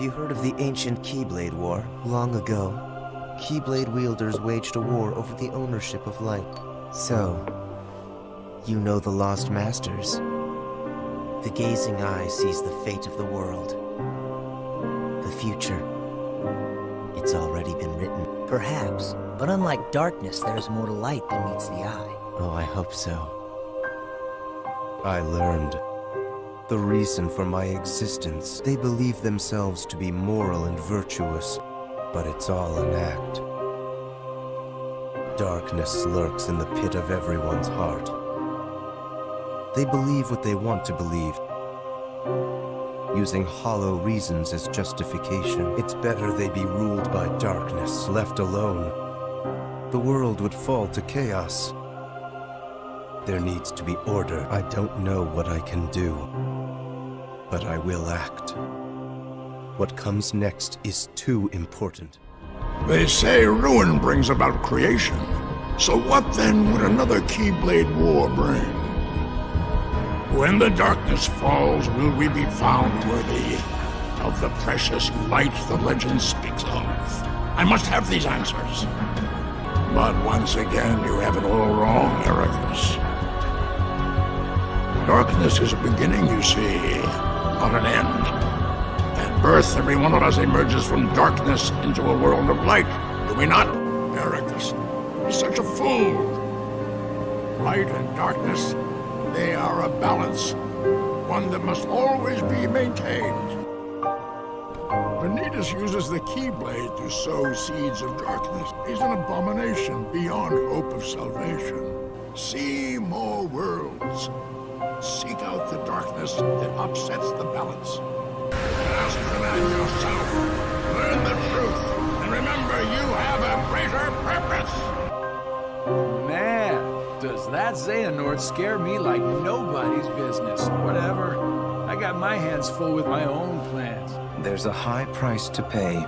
Have you heard of the ancient Keyblade War? Long ago, Keyblade wielders waged a war over the ownership of light. So, you know the Lost Masters. The gazing eye sees the fate of the world. The future. It's already been written. Perhaps, but unlike darkness, there's more to light than meets the eye. Oh, I hope so. I learned the reason for my existence. They believe themselves to be moral and virtuous, but it's all an act. Darkness lurks in the pit of everyone's heart. They believe what they want to believe, using hollow reasons as justification. It's better they be ruled by darkness, left alone. The world would fall to chaos. There needs to be order. I don't know what I can do, but I will act. What comes next is too important. They say ruin brings about creation. So what then would another Keyblade War bring? When the darkness falls, will we be found worthy of the precious light the legend speaks of? I must have these answers. But once again, you have it all wrong, Ericus. Darkness is a beginning, you see, not an end. At birth, every one of us emerges from darkness into a world of light, do we not? Ericus is such a fool. Light and darkness, they are a balance, one that must always be maintained. Vanitas uses the Keyblade to sow seeds of darkness. He's an abomination beyond hope of salvation. See more worlds. Seek out the darkness that upsets the balance. Ask the man yourself. Learn the truth. And remember, you have a greater purpose. Man, does that Xehanort scare me like nobody's business. Whatever. I got my hands full with my own plans. There's a high price to pay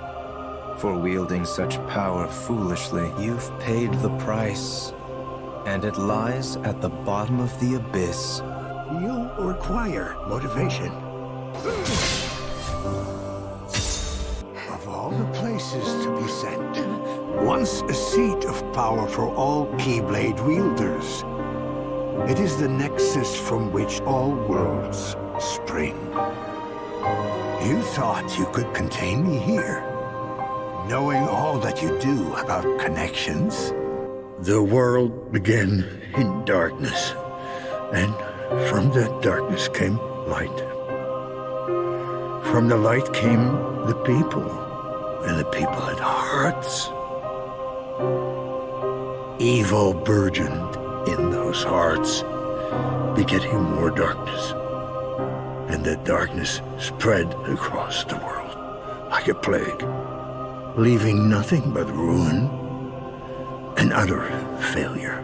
for wielding such power foolishly. You've paid the price, and it lies at the bottom of the abyss. You require motivation. Of all the places to be sent, once a seat of power for all Keyblade wielders, it is the nexus from which all worlds spring. You thought you could contain me here, knowing all that you do about connections? The world began in darkness, and from that darkness came light. From the light came the people, and the people had hearts. Evil burgeoned in those hearts, begetting more darkness. And the darkness spread across the world like a plague, leaving nothing but ruin and utter failure.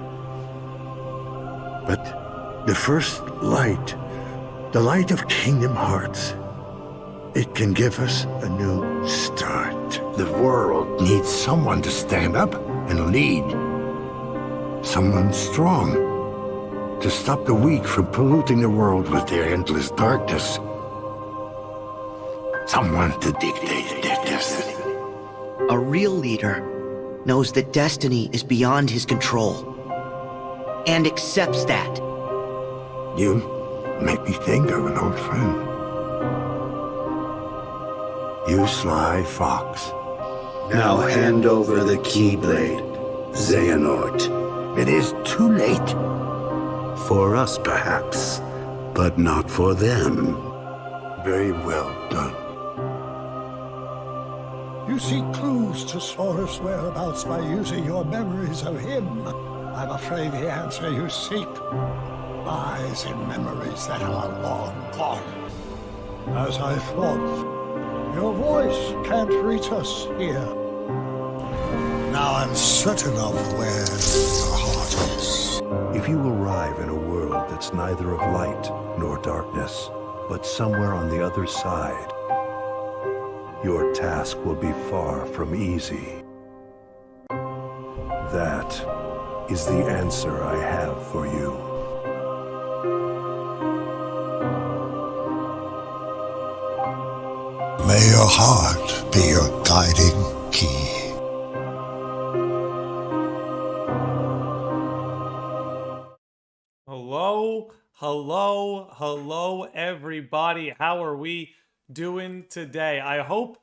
But the first light, the light of Kingdom Hearts, it can give us a new start. The world needs someone to stand up and lead. Someone strong to stop the weak from polluting the world with their endless darkness. Someone to dictate their destiny. A real leader knows that destiny is beyond his control, and accepts that. You make me think of an old friend. You sly fox. Now hand over the Keyblade, Xehanort. It is too late. For us, perhaps, but not for them. Very well done. You seek clues to Sora's whereabouts by using your memories of him. I'm afraid the answer you seek lies in memories that are long gone. As I thought, your voice can't reach us here. Now I'm certain of where your heart is. If you arrive in a world that's neither of light nor darkness, but somewhere on the other side, your task will be far from easy. That is the answer I have for you. May your heart be your guiding key. Hello, everybody. How are we doing today? I hope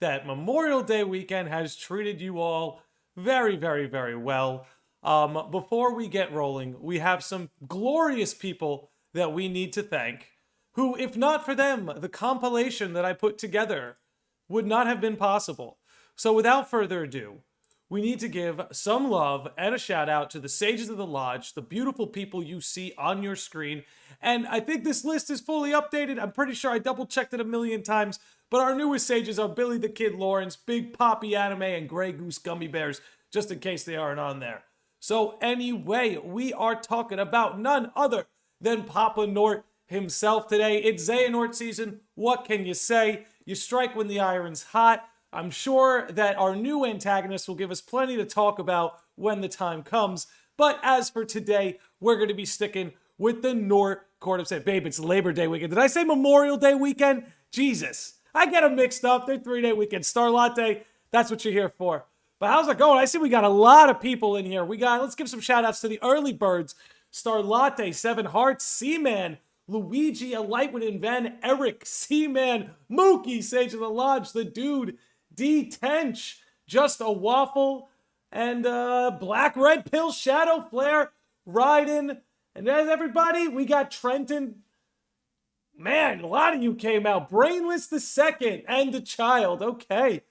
that Memorial Day weekend has treated you all very, very, very well. Before we get rolling, we have some glorious people that we need to thank, who, if not for them, the compilation that I put together would not have been possible. So without further ado, we need to give some love and a shout out to the Sages of the Lodge, the beautiful people you see on your screen. And I think this list is fully updated. I'm pretty sure I double checked it a million times, but our newest Sages are Billy the Kid Lawrence, Big Poppy Anime, and Grey Goose Gummy Bears, just in case they aren't on there. So anyway, we are talking about none other than Papa Nort himself today. It's Xehanort season. What can you say? You strike when the iron's hot. I'm sure that our new antagonist will give us plenty to talk about when the time comes. But as for today, we're going to be sticking with the Nort Court of Sand. Babe, it's Labor Day weekend. Did I say Memorial Day weekend? Jesus. I get them mixed up. They're 3-day weekend. Star Latte, that's what you're here for. But how's it going? I see we got a lot of people in here. Let's give some shout outs to the early birds. Star Latte, 7 Hearts, Seaman, Luigi, A Lightwood and Van, Eric, Seaman, Mookie, Sage of the Lodge, The Dude, D. Tench, Just a Waffle, and Black Red Pill, Shadow Flare, Ryden, and there's everybody. We got Trenton. Man, a lot of you came out. Brainless the Second and the Child. Okay.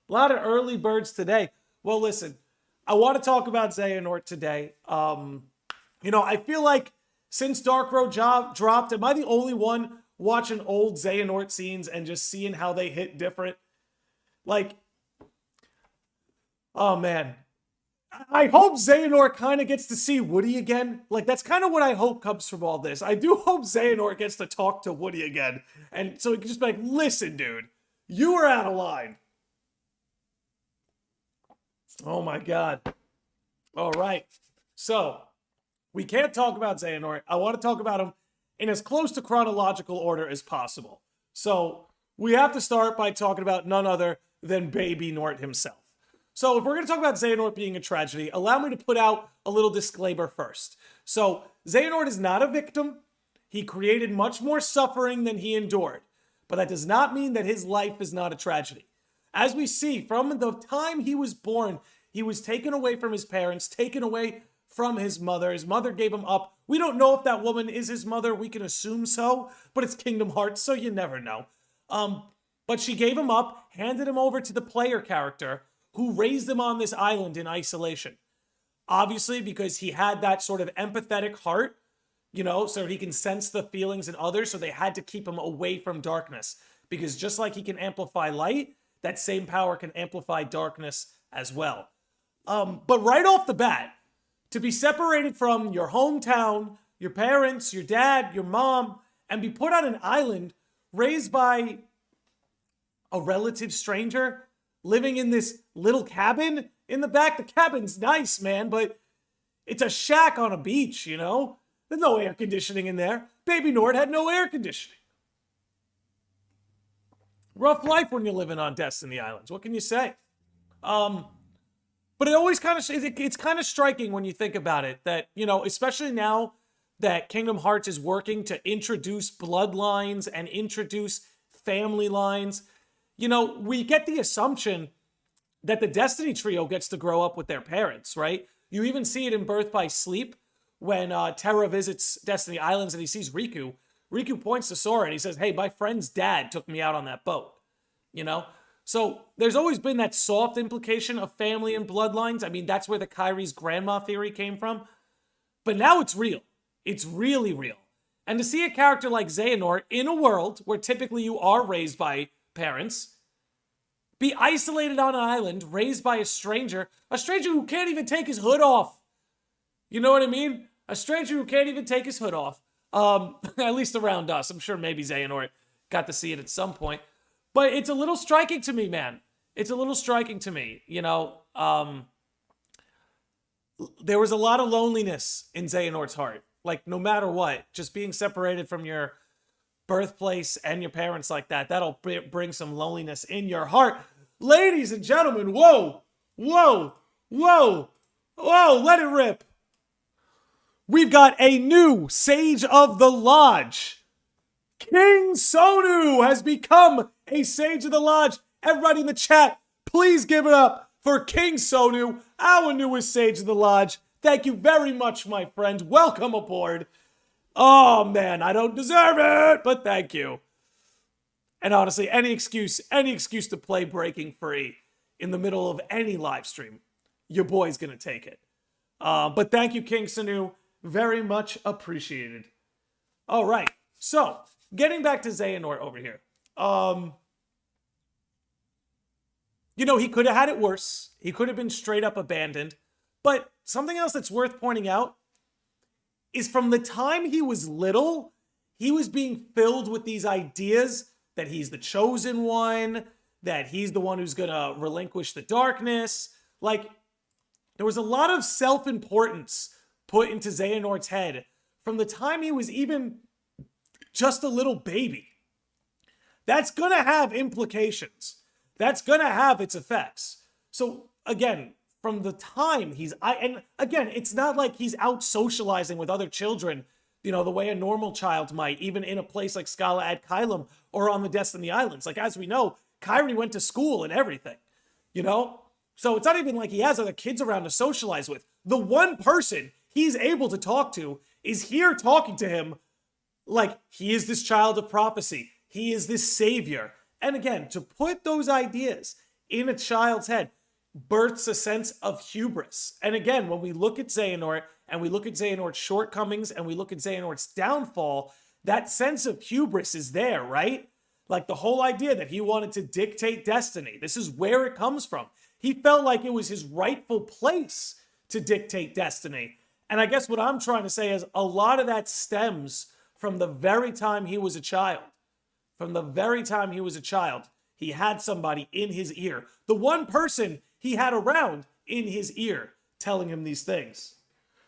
A lot of early birds today. Well, listen, I want to talk about Xehanort today. I feel like since Dark Road dropped, am I the only one watching old Xehanort scenes and just seeing how they hit different? Like, oh man. I hope Xehanort kind of gets to see Woody again. Like, that's kind of what I hope comes from all this. I do hope Xehanort gets to talk to Woody again. And so he can just be like, listen, dude, you were out of line. Oh my God. All right. So, we can't talk about Xehanort. I want to talk about him in as close to chronological order as possible. So, we have to start by talking about none other than Baby Nort himself. So if we're going to talk about Xehanort being a tragedy, allow me to put out a little disclaimer first. So Xehanort is not a victim. He created much more suffering than he endured. But that does not mean that his life is not a tragedy. As we see, from the time he was born, he was taken away from his parents, taken away from his mother. His mother gave him up. We don't know if that woman is his mother. We can assume so, but it's Kingdom Hearts, so you never know. But she gave him up, handed him over to the player character, who raised him on this island in isolation. Obviously, because he had that sort of empathetic heart, so he can sense the feelings in others, so they had to keep him away from darkness. Because just like he can amplify light, that same power can amplify darkness as well. But right off the bat, to be separated from your hometown, your parents, your dad, your mom, and be put on an island raised by a relative stranger, living in this little cabin in the back. The cabin's nice, man, but it's a shack on a beach, There's no air conditioning in there. Baby Nort had no air conditioning. Rough life when you're living on Destiny Islands. What can you say? But it always it's kind of striking when you think about it that, especially now that Kingdom Hearts is working to introduce bloodlines and introduce family lines, we get the assumption that the Destiny trio gets to grow up with their parents, right? You even see it in Birth by Sleep when Terra visits Destiny Islands and he sees Riku. Riku points to Sora and he says, hey, my friend's dad took me out on that boat, So there's always been that soft implication of family and bloodlines. I mean, that's where the Kyrie's grandma theory came from. But now it's real. It's really real. And to see a character like Xehanort in a world where typically you are raised by parents, be isolated on an island, raised by a stranger who can't even take his hood off. You know what I mean? A stranger who can't even take his hood off. At least around us. I'm sure maybe Xehanort got to see it at some point. But it's a little striking to me, man. It's a little striking to me. There was a lot of loneliness in Xehanort's heart. Like, no matter what, just being separated from your birthplace and your parents like that. That'll bring some loneliness in your heart. Ladies and gentlemen, whoa, whoa, whoa, whoa, let it rip. We've got a new Sage of the Lodge. King Sonu has become a Sage of the Lodge. Everybody in the chat, please give it up for King Sonu, our newest Sage of the Lodge. Thank you very much, my friend. Welcome aboard. Oh, man, I don't deserve it, but thank you. And honestly, any excuse to play Breaking Free in the middle of any live stream, your boy's going to take it. But thank you, King Sonu. Very much appreciated. All right, so getting back to Xehanort over here. You know, he could have had it worse. He could have been straight up abandoned. But something else that's worth pointing out is from the time he was little, he was being filled with these ideas that he's the chosen one, that he's the one who's going to relinquish the darkness. Like, there was a lot of self-importance put into Xehanort's head from the time he was even just a little baby. That's going to have implications. That's going to have its effects. So, again, from the time and again, it's not like he's out socializing with other children, you know, the way a normal child might, even in a place like Scala at Kylum or on the Destiny Islands. Like, as we know, Kyrie went to school and everything, you know? So it's not even like he has other kids around to socialize with. The one person he's able to talk to is here talking to him like he is this child of prophecy. He is this savior. And again, to put those ideas in a child's head births a sense of hubris. And again, when we look at Xehanort and we look at Xehanort's shortcomings and we look at Xehanort's downfall, that sense of hubris is there, right? Like the whole idea that he wanted to dictate destiny. This is where it comes from. He felt like it was his rightful place to dictate destiny. And I guess what I'm trying to say is a lot of that stems from the very time he was a child. From the very time he was a child, he had somebody in his ear. The one person he had around in his ear telling him these things.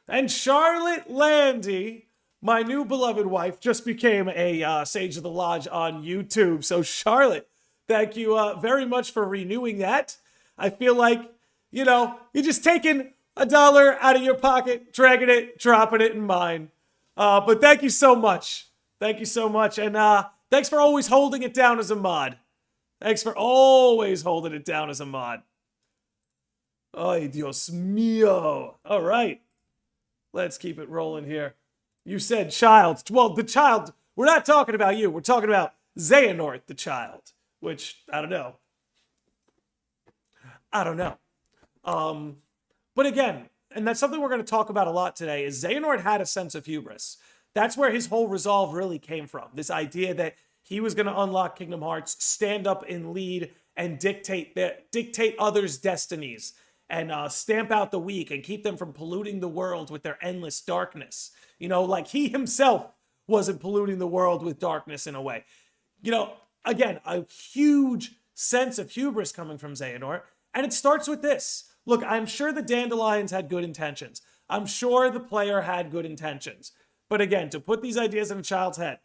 And Charlotte Landy, my new beloved wife, just became a Sage of the Lodge on YouTube. So Charlotte, thank you very much for renewing that. I feel like, you know, you're just taking $1 out of your pocket, dragging it, dropping it in mine. But thank you so much. Thank you so much. And thanks for always holding it down as a mod. Thanks for always holding it down as a mod. Ay, Dios mío. All right. Let's keep it rolling here. You said child. Well, the child, we're not talking about you. We're talking about Xehanort, the child. Which, I don't know. But again, and that's something we're going to talk about a lot today, is Xehanort had a sense of hubris. That's where his whole resolve really came from. This idea that he was going to unlock Kingdom Hearts, stand up and lead, and dictate others' destinies, and stamp out the weak and keep them from polluting the world with their endless darkness. You know, like he himself wasn't polluting the world with darkness in a way. You know, again, a huge sense of hubris coming from Xehanort, and it starts with this. Look, I'm sure the Dandelions had good intentions. I'm sure the player had good intentions. But again, to put these ideas in a child's head,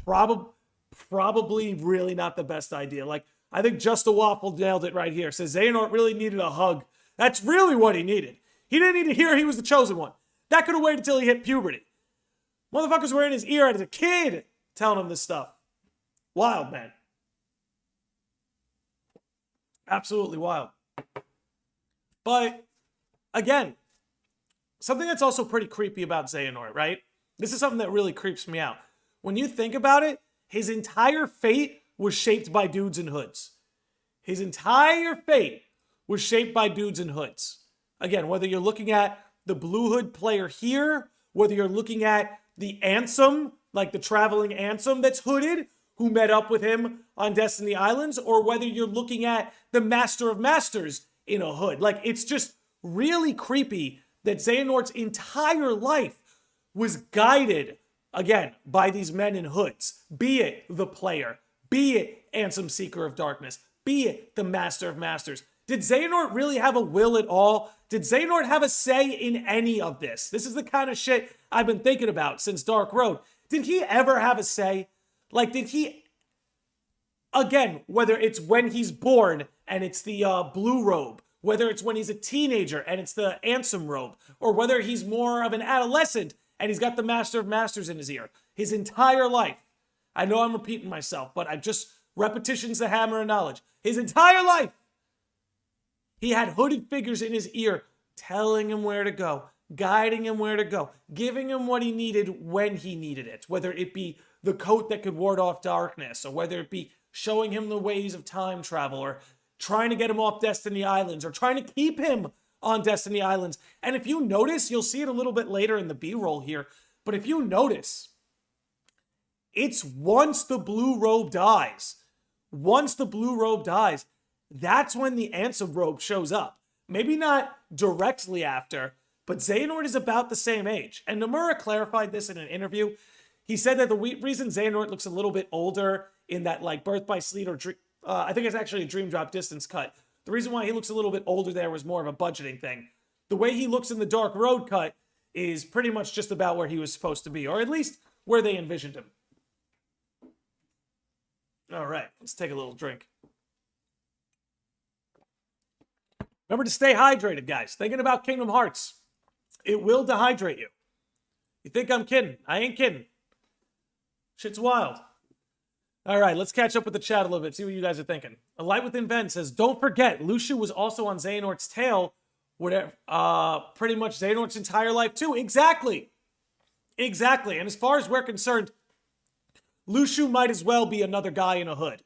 probably really not the best idea. Like, I think Just a Waffle nailed it right here. Says Xehanort really needed a hug. That's really what he needed. He didn't need to hear he was the chosen one. That could have waited until he hit puberty. Motherfuckers were in his ear as a kid telling him this stuff. Wild, man. Absolutely wild. But, again, something that's also pretty creepy about Xehanort, right? This is something that really creeps me out. When you think about it, his entire fate was shaped by dudes in hoods. His entire fate was shaped by dudes in hoods. Again, whether you're looking at the Blue Hood player here, whether you're looking at the Ansem, like the traveling Ansem that's hooded, who met up with him on Destiny Islands, or whether you're looking at the Master of Masters in a hood. Like, it's just really creepy that Xehanort's entire life was guided, again, by these men in hoods. Be it the player, be it Ansem Seeker of Darkness, be it the Master of Masters. Did Xehanort really have a will at all? Did Xehanort have a say in any of this? This is the kind of shit I've been thinking about since Dark Road. Did he ever have a say? Like, did he... Again, whether it's when he's born and it's the blue robe, whether it's when he's a teenager and it's the Ansem robe, or whether he's more of an adolescent and he's got the Master of Masters in his ear. His entire life. I know I'm repeating myself, but repetition's the hammer of knowledge. His entire life, he had hooded figures in his ear telling him where to go, guiding him where to go, giving him what he needed when he needed it, whether it be the coat that could ward off darkness, or whether it be showing him the ways of time travel, or trying to get him off Destiny Islands, or trying to keep him on Destiny Islands. And if you notice, you'll see it a little bit later in the B-roll here, but if you notice, it's once the blue robe dies, that's when the Ansem robe shows up. Maybe not directly after, but Xehanort is about the same age. And Nomura clarified this in an interview. He said that the reason Xehanort looks a little bit older in that like Birth by Sleet or I think it's actually a Dream Drop distance cut. The reason why he looks a little bit older there was more of a budgeting thing. The way he looks in the Dark Road cut is pretty much just about where he was supposed to be, or at least where they envisioned him. All right, let's take a little drink. Remember to stay hydrated, guys. Thinking about Kingdom Hearts. It will dehydrate you. You think I'm kidding? I ain't kidding. Shit's wild. All right, let's catch up with the chat a little bit, see what you guys are thinking. A Light Within Ven says, don't forget, Luxu was also on Xehanort's tail, whatever, pretty much Xehanort's entire life too. Exactly. Exactly. And as far as we're concerned, Luxu might as well be another guy in a hood.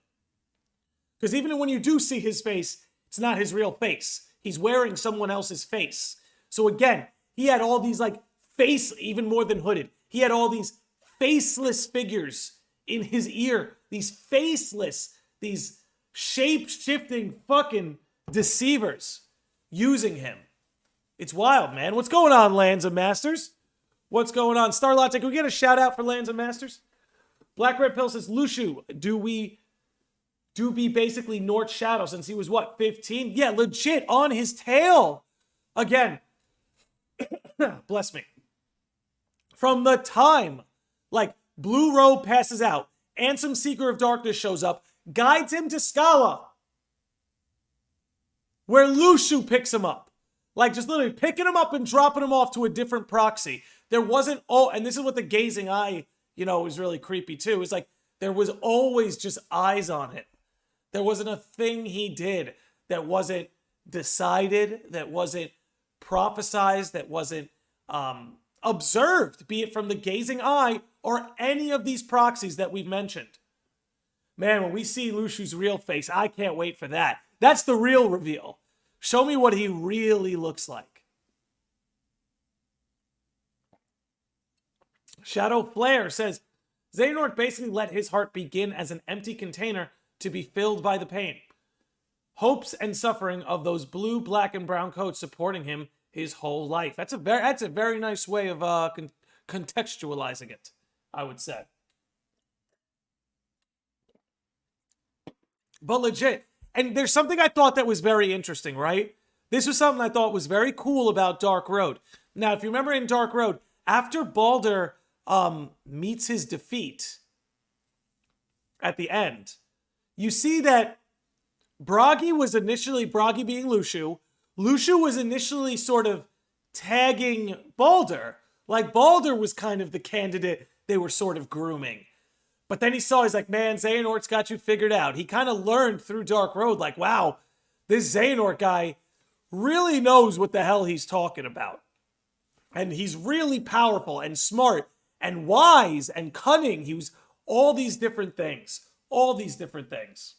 Because even when you do see his face, it's not his real face. He's wearing someone else's face. So again, he had all these like even more than hooded. He had all these faceless figures in his ear. These faceless, these shape-shifting fucking deceivers using him. It's wild, man. What's going on, Lands of Masters? What's going on? Starlotte, can we get a shout out for Lands of Masters? Black Red Pill says, Luxu, do be basically Nort's shadow since he was, what, 15? Yeah, legit, on his tail. Again, bless me. From the time, like, Blue Robe passes out, Ansem Seeker of Darkness shows up, guides him to Scala, where Luxu picks him up. Like, just literally picking him up and dropping him off to a different proxy. There wasn't, and this is what the gazing eye, is really creepy too. It's like, there was always just eyes on it. There wasn't a thing he did that wasn't decided, that wasn't prophesized, that wasn't observed, be it from the gazing eye or any of these proxies that we've mentioned. Man, when we see Luxu's real face, I can't wait for that. That's the real reveal. Show me what he really looks like. Shadow Flare says, Xehanort basically let his heart begin as an empty container to be filled by the pain, hopes and suffering of those blue, black, and brown coats supporting him his whole life. That's a very nice way of contextualizing it, I would say. But legit, and there's something I thought that was very interesting, right? This was something I thought was very cool about Dark Road. Now, if you remember in Dark Road, after Baldur meets his defeat at the end, you see that Bragi being Luxu, Luxu was initially sort of tagging Baldur. Like Baldur was kind of the candidate they were sort of grooming. But then he's like, man, Xehanort's got you figured out. He kind of learned through Dark Road, like, wow, this Xehanort guy really knows what the hell he's talking about. And he's really powerful and smart and wise and cunning. He was all these different things. All these different things.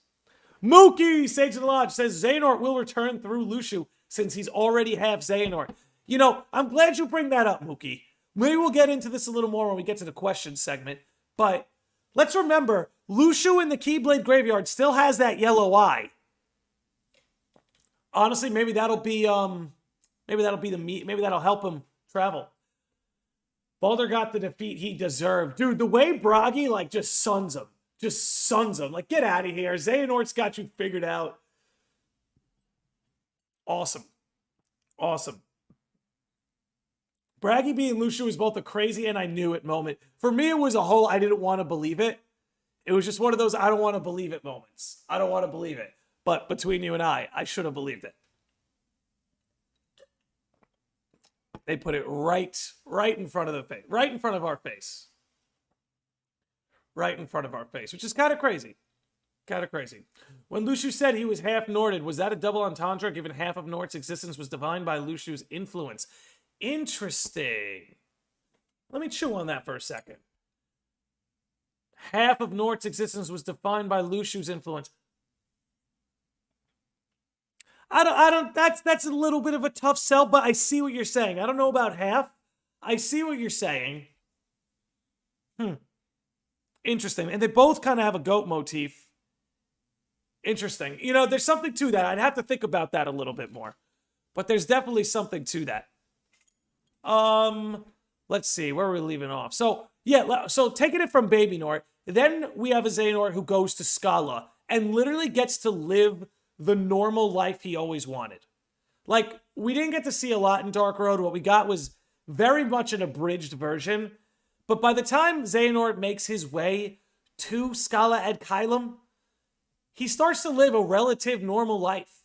Mookie, Sage of the Lodge, says Xehanort will return through Luxu since he's already half Xehanort. I'm glad you bring that up, Mookie. Maybe we'll get into this a little more when we get to the question segment. But let's remember, Luxu in the Keyblade Graveyard still has that yellow eye. Honestly, maybe that'll be the meat. Maybe that'll help him travel. Baldur got the defeat he deserved. Dude, the way Bragi, just suns him. Just suns him. Like, get out of here. Xehanort's got you figured out. Awesome. Awesome. Bragi being Luxu was both a crazy and I knew it moment. For me, it was a whole I didn't want to believe it. It was just one of those I don't want to believe it moments. I don't want to believe it. But between you and I should have believed it. They put it right in front of the face. Right in front of our face. Right in front of our face, which is kind of crazy. Kind of crazy. When Luxu said he was half Norted, was that a double entendre given half of Nort's existence was defined by Luxu's influence? Interesting. Let me chew on that for a second. Half of Nort's existence was defined by Luxu's influence. I don't, that's a little bit of a tough sell, but I see what you're saying. I don't know about half. I see what you're saying. Interesting. And they both kind of have a goat motif. Interesting. You know, there's something to that. I'd have to think about that a little bit more. But there's definitely something to that. Let's see. Where are we leaving off? So, yeah, so taking it from Baby Nort, then we have a Xehanort who goes to Scala and literally gets to live the normal life he always wanted. Like, we didn't get to see a lot in Dark Road. What we got was very much an abridged version. But by the time Xehanort makes his way to Scala ad Caelum, he starts to live a relative normal life.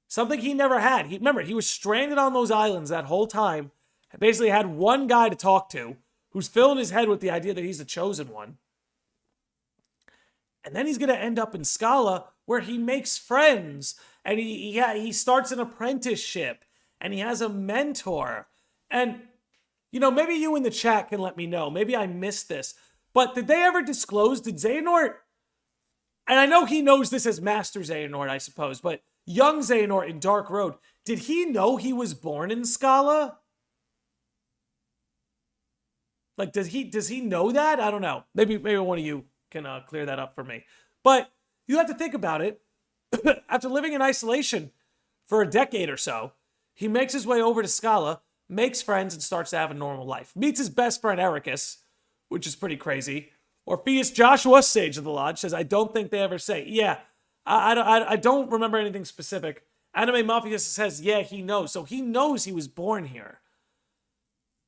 Something he never had. Remember, he was stranded on those islands that whole time. Basically had one guy to talk to who's filling his head with the idea that he's the chosen one. And then he's going to end up in Scala where he makes friends. And he starts an apprenticeship. And he has a mentor. And, you know, maybe you in the chat can let me know. Maybe I missed this. But did they ever disclose, did Xehanort, and I know he knows this as Master Xehanort, I suppose, but young Xehanort in Dark Road, did he know he was born in Scala? Like, does he know that? I don't know. Maybe one of you can clear that up for me. But you have to think about it. After living in isolation for a decade or so, he makes his way over to Scala, makes friends, and starts to have a normal life. Meets his best friend Ericus, which is pretty crazy. Orpheus Joshua, Sage of the Lodge, says, I don't think they ever say. Yeah, I don't remember anything specific. Anime Mafia says, yeah, he knows. So he knows he was born here.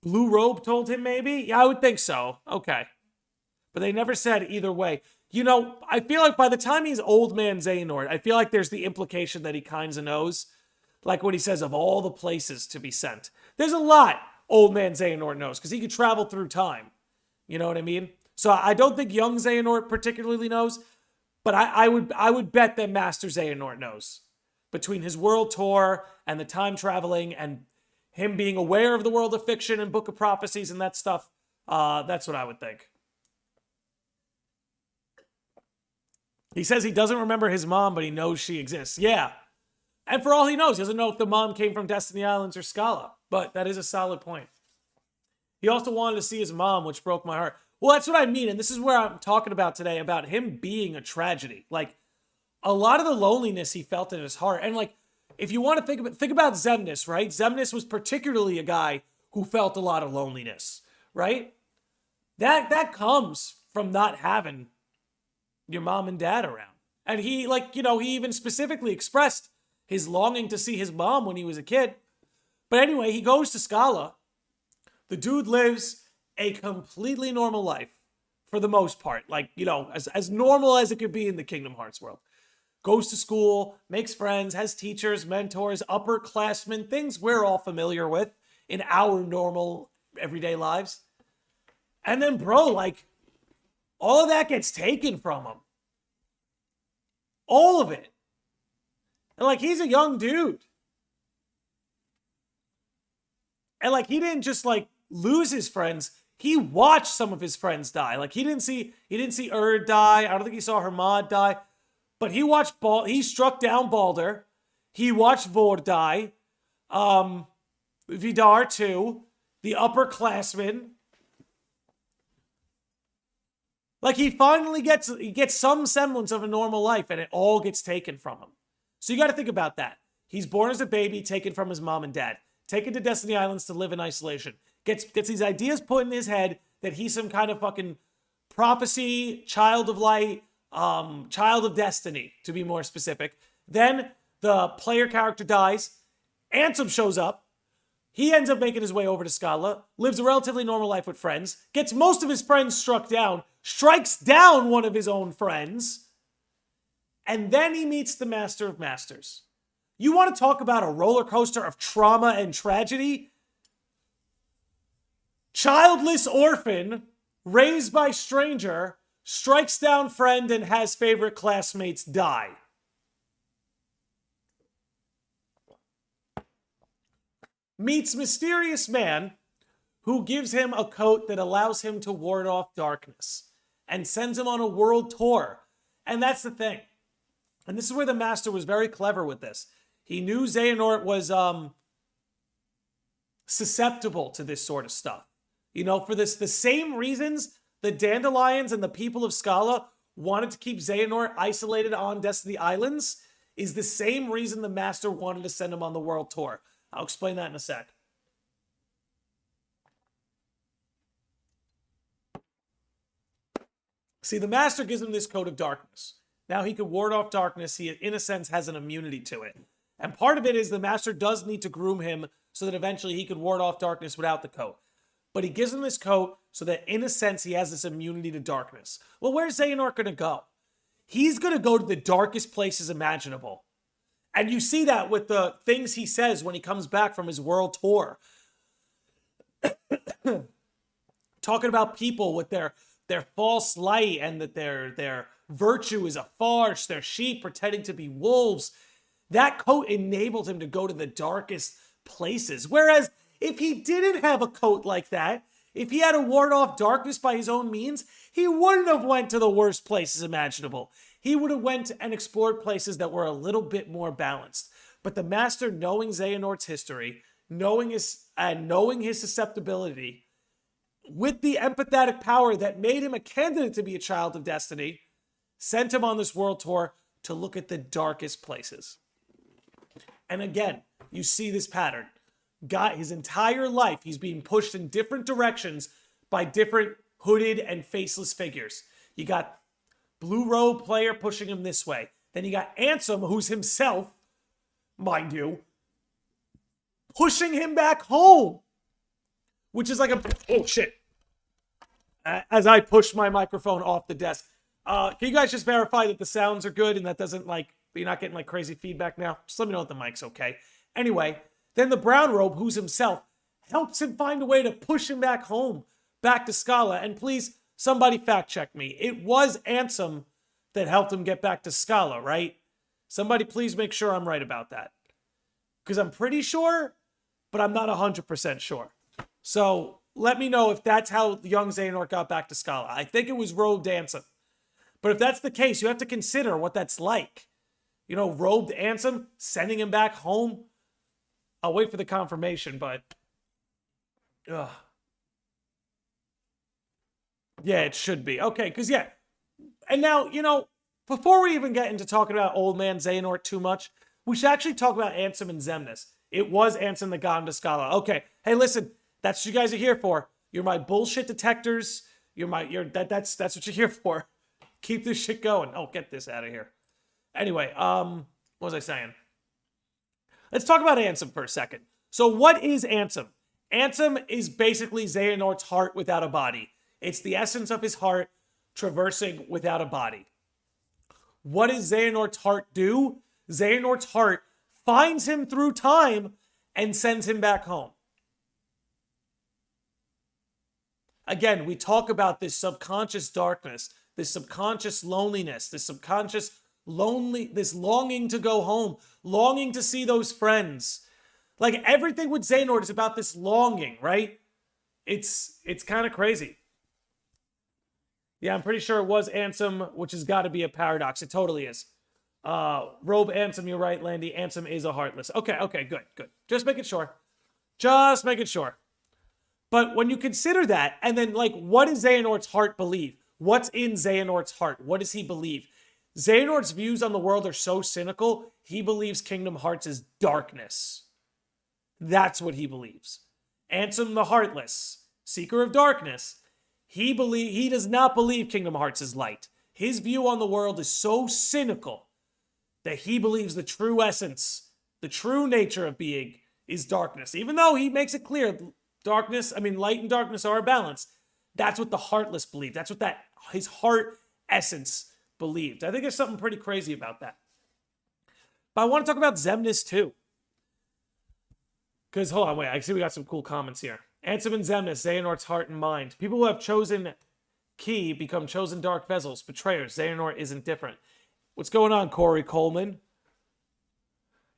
Blue Robe told him maybe? Yeah, I would think so. Okay. But they never said either way. You know, I feel like by the time he's old man Xehanort, I feel like there's the implication that he kinds of knows. Like when he says of all the places to be sent. There's a lot old man Xehanort knows because he could travel through time. You know what I mean? So I don't think young Xehanort particularly knows, but I would bet that Master Xehanort knows. Between his world tour and the time traveling and him being aware of the world of fiction and Book of Prophecies and that stuff, that's what I would think. He says he doesn't remember his mom, but he knows she exists. Yeah. And for all he knows, he doesn't know if the mom came from Destiny Islands or Scala. But that is a solid point. He also wanted to see his mom, which broke my heart. Well, that's what I mean. And this is where I'm talking about today, about him being a tragedy. Like, a lot of the loneliness he felt in his heart. And, like, if you want to think about Xemnas, right? Xemnas was particularly a guy who felt a lot of loneliness, right? That comes from not having your mom and dad around. And he, like, you know, he even specifically expressed his longing to see his mom when he was a kid. But anyway, he goes to Scala. The dude lives a completely normal life for the most part. Like, you know, as normal as it could be in the Kingdom Hearts world. Goes to school, makes friends, has teachers, mentors, upperclassmen, things we're all familiar with in our normal everyday lives. And then, bro, like, all of that gets taken from him. All of it. And, like, he's a young dude. And, like, he didn't just, like, lose his friends. He watched some of his friends die. Like, he didn't see Erd die. I don't think he saw Hermod die. But he watched he struck down Baldur. He watched Vor die. Vidar too. The upperclassmen. Like, he finally gets some semblance of a normal life, and it all gets taken from him. So you got to think about that. He's born as a baby, taken from his mom and dad, taken to Destiny Islands to live in isolation. Gets these ideas put in his head that he's some kind of fucking prophecy, child of light, child of destiny, to be more specific. Then the player character dies. Ansem shows up. He ends up making his way over to Scala, lives a relatively normal life with friends, gets most of his friends struck down, strikes down one of his own friends, and then he meets the Master of Masters. You want to talk about a roller coaster of trauma and tragedy? Childless orphan, raised by stranger, strikes down friend and has favorite classmates die. Meets mysterious man who gives him a coat that allows him to ward off darkness and sends him on a world tour. And that's the thing. And this is where the Master was very clever with this. He knew Xehanort was susceptible to this sort of stuff. You know, for this, the same reasons the Dandelions and the people of Scala wanted to keep Xehanort isolated on Destiny Islands is the same reason the Master wanted to send him on the world tour. I'll explain that in a sec. See, the Master gives him this coat of darkness. Now he can ward off darkness. He, in a sense, has an immunity to it. And part of it is the Master does need to groom him so that eventually he could ward off darkness without the coat. But he gives him this coat so that, in a sense, he has this immunity to darkness. Well, where's Xehanort going to go? He's going to go to the darkest places imaginable. And you see that with the things he says when he comes back from his world tour. Talking about people with their false light and that their virtue is a farce, their sheep pretending to be wolves. That coat enabled him to go to the darkest places. Whereas if he didn't have a coat like that, if he had to ward off darkness by his own means, he wouldn't have went to the worst places imaginable. He would have went and explored places that were a little bit more balanced. But the Master, knowing Xehanort's history, knowing his susceptibility, with the empathetic power that made him a candidate to be a child of destiny, sent him on this world tour to look at the darkest places. And again, you see this pattern. His entire life, he's being pushed in different directions by different hooded and faceless figures. You got Blue Robe player pushing him this way. Then you got Ansem, who's himself, mind you, pushing him back home. Which is like a... Oh, shit. As I push my microphone off the desk. Can you guys just verify that the sounds are good and that doesn't, like, you're not getting, like, crazy feedback now? Just let me know if the mic's okay. Anyway, then the Brown Robe, who's himself, helps him find a way to push him back home, back to Scala. And please, somebody fact check me. It was Ansem that helped him get back to Scala, right? Somebody please make sure I'm right about that. Because I'm pretty sure, but I'm not 100% sure. So let me know if that's how young Xehanort got back to Scala. I think it was robed Ansem. But if that's the case, you have to consider what that's like. You know, robed Ansem, sending him back home. I'll wait for the confirmation, but... Ugh. Yeah, it should be. Okay, because yeah. And now, you know, before we even get into talking about old man Xehanort too much, we should actually talk about Ansem and Xemnas. It was Ansem that got him to Scala. Okay, hey, listen. That's what you guys are here for. You're my bullshit detectors. That's what you're here for. Keep this shit going. Oh, get this out of here. Anyway, what was I saying? Let's talk about Ansem for a second. So what is Ansem? Ansem is basically Xehanort's heart without a body. It's the essence of his heart traversing without a body. What does Xehanort's heart do? Xehanort's heart finds him through time and sends him back home. Again, we talk about this subconscious darkness, this subconscious loneliness, this longing to go home, longing to see those friends. Like everything with Xehanort is about this longing, right? It's kind of crazy. Yeah, I'm pretty sure it was Ansem, which has got to be a paradox. It totally is. Robe Ansem, you're right, Landy. Ansem is a heartless. Okay, good. Just making sure. But when you consider that, and then, like, what does Xehanort's heart believe? What's in Xehanort's heart? What does he believe? Xehanort's views on the world are so cynical, he believes Kingdom Hearts is darkness. That's what he believes. Ansem the Heartless, Seeker of Darkness, he does not believe Kingdom Hearts is light. His view on the world is so cynical that he believes the true essence, the true nature of being is darkness. Even though he makes it clear, light and darkness are a balance. That's what the Heartless believed. That's what his heart essence believed. I think there's something pretty crazy about that. But I want to talk about Xemnas too. Because, hold on, wait, I see we got some cool comments here. Ansem and Xemnas, Xehanort's heart and mind. People who have chosen key become chosen dark vessels, betrayers. Xehanort isn't different. What's going on, Corey Coleman?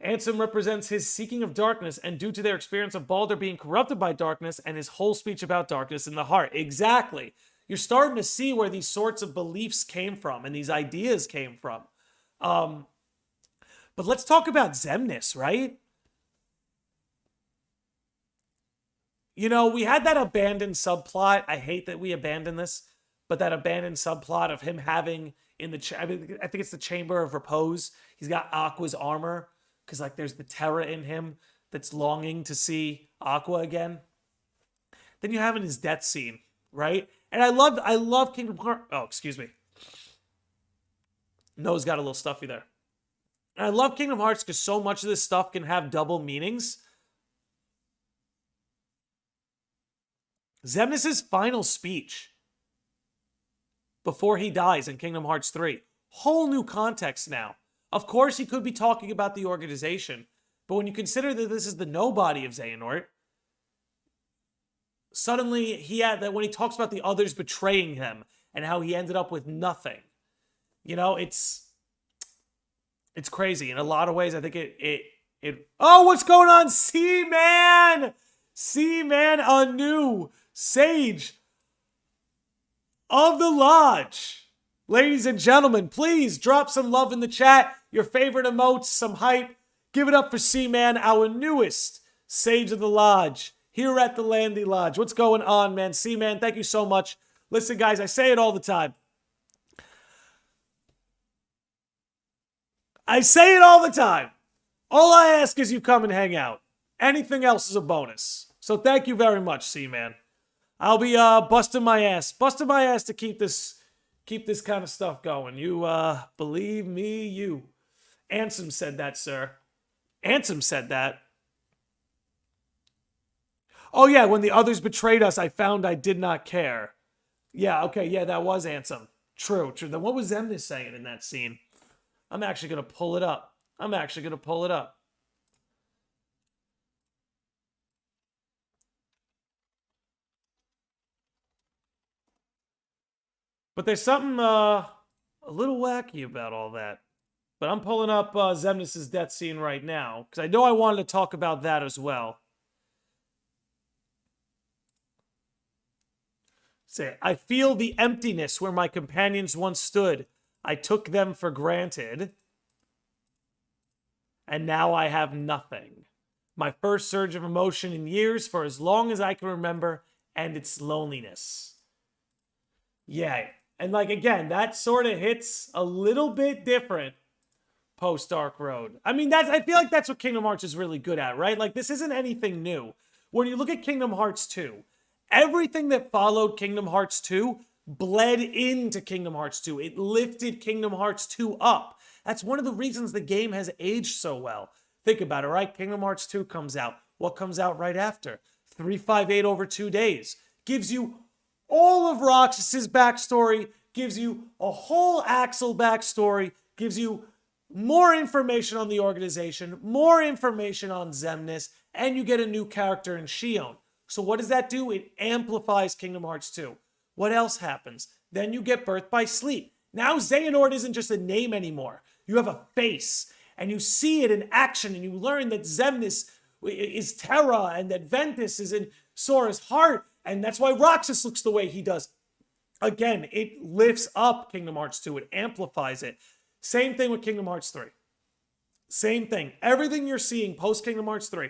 Ansem represents his seeking of darkness, and due to their experience of Baldur being corrupted by darkness and his whole speech about darkness in the heart. Exactly. You're starting to see where these sorts of beliefs came from and these ideas came from. But let's talk about Xemnas, right? You know, we had that abandoned subplot. I hate that we abandoned this, but that abandoned subplot of him having I think it's the Chamber of Repose. He's got Aqua's armor because, like, there's the Terra in him that's longing to see Aqua again. Then you have in his death scene, right? And I love Kingdom Hearts. Oh, excuse me. Nose got a little stuffy there. And I love Kingdom Hearts because so much of this stuff can have double meanings. Xemnas' final speech before he dies in Kingdom Hearts 3. Whole new context now. Of course, he could be talking about the organization, but when you consider that this is the nobody of Xehanort, suddenly when he talks about the others betraying him and how he ended up with nothing, you know, it's crazy. In a lot of ways, I think oh, what's going on? C-Man, a new Sage of the Lodge. Ladies and gentlemen, please drop some love in the chat. Your favorite emotes, some hype. Give it up for C-Man, our newest Sage of the Lodge here at the Landy Lodge. What's going on, man? C-Man, thank you so much. Listen, guys, I say it all the time. All I ask is you come and hang out. Anything else is a bonus. So thank you very much, C-Man. I'll be busting my ass to keep this kind of stuff going. You believe me, you. Ansem said that, sir. Ansem said that. Oh yeah, when the others betrayed us, I found I did not care. Yeah, okay, yeah, that was Ansem. True. Then what was Xemnas saying in that scene? I'm actually going to pull it up. But there's something a little wacky about all that. But I'm pulling up Xemnas' death scene right now, because I know I wanted to talk about that as well. Say, I feel the emptiness where my companions once stood. I took them for granted. And now I have nothing. My first surge of emotion in years for as long as I can remember, and it's loneliness. Yeah. And like, again, that sort of hits a little bit different post Dark Road. I mean, I feel like that's what Kingdom Hearts is really good at, right? Like, this isn't anything new. When you look at Kingdom Hearts 2, everything that followed Kingdom Hearts 2 bled into Kingdom Hearts 2. It lifted Kingdom Hearts 2 up. That's one of the reasons the game has aged so well. Think about it, right? Kingdom Hearts 2 comes out. What comes out right after? 358 over 2 days. Gives you all of Roxas's backstory, gives you a whole Axel backstory, gives you more information on the organization, more information on Xemnas, and you get a new character in Xion. So what does that do? It amplifies Kingdom Hearts 2. What else happens? Then you get Birth by Sleep. Now Xehanort isn't just a name anymore. You have a face, and you see it in action, and you learn that Xemnas is Terra, and that Ventus is in Sora's heart, and that's why Roxas looks the way he does. Again, it lifts up Kingdom Hearts 2. It amplifies it. Same thing with Kingdom Hearts 3. Same thing. Everything you're seeing post Kingdom Hearts 3.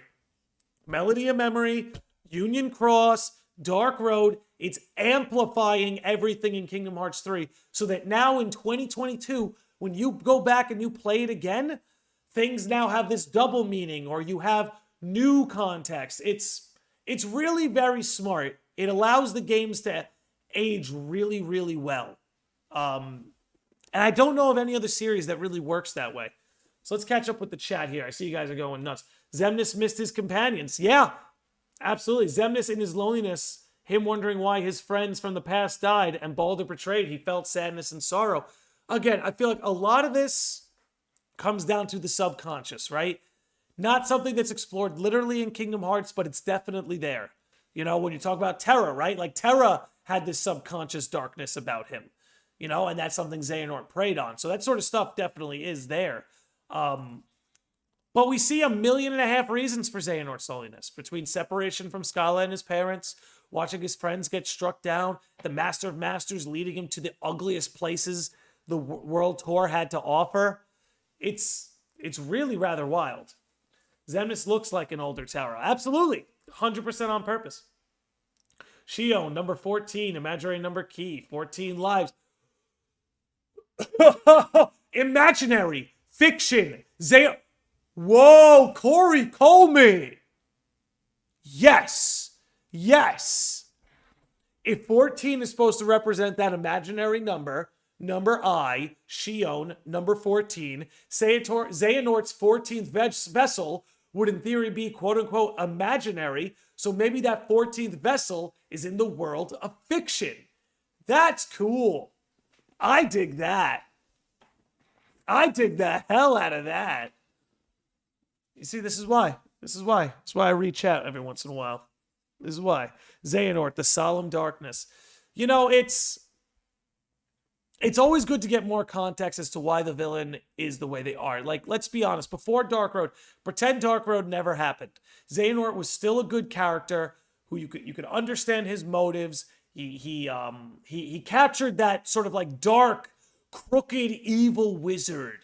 Melody of Memory, Union Cross, Dark Road. It's amplifying everything in Kingdom Hearts 3 so that now in 2022, when you go back and you play it again, things now have this double meaning or you have new context. It's really very smart. It allows the games to age really, really well. And I don't know of any other series that really works that way. So let's catch up with the chat here. I see you guys are going nuts. Xemnas missed his companions. Yeah, absolutely. Xemnas in his loneliness, him wondering why his friends from the past died and Baldur betrayed, he felt sadness and sorrow. Again, I feel like a lot of this comes down to the subconscious, right? Not something that's explored literally in Kingdom Hearts, but it's definitely there. You know, when you talk about Terra, right? Like Terra had this subconscious darkness about him, you know, and that's something Xehanort preyed on. So that sort of stuff definitely is there. But we see 1.5 million reasons for Xehanort's loneliness, between separation from Scala and his parents, watching his friends get struck down, the Master of Masters leading him to the ugliest places the World Tour had to offer. It's really rather wild. Xemnas looks like an older Terra. Absolutely. 100% on purpose. Shion, number 14, imaginary number key, 14 lives. Imaginary, fiction, Whoa, Corey, call me. Yes. Yes. If 14 is supposed to represent that imaginary number I, Shion, number 14, Xehanort's 14th vessel would in theory be quote-unquote imaginary, so maybe that 14th vessel is in the world of fiction. That's cool. I dig that. I dig the hell out of that. You see, this is why. That's why I reach out every once in a while. This is why. Xehanort, the solemn darkness. You know, it's always good to get more context as to why the villain is the way they are. Like, let's be honest. Before Dark Road, pretend Dark Road never happened. Xehanort was still a good character who you could understand his motives. He captured that sort of like dark, crooked, evil wizard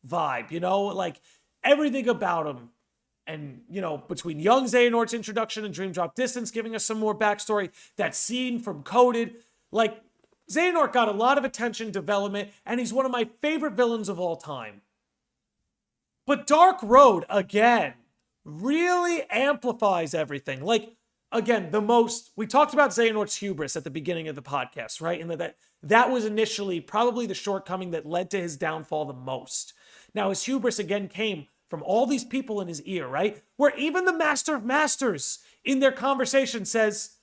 vibe. You know, like everything about him. And, you know, between young Xehanort's introduction and Dream Drop Distance giving us some more backstory, that scene from Coded, like, Xehanort got a lot of attention, development, and he's one of my favorite villains of all time. But Dark Road, again, really amplifies everything. Like, again, we talked about Xehanort's hubris at the beginning of the podcast, right? And that was initially probably the shortcoming that led to his downfall the most. Now, his hubris again came from all these people in his ear, right? Where even the Master of Masters in their conversation says,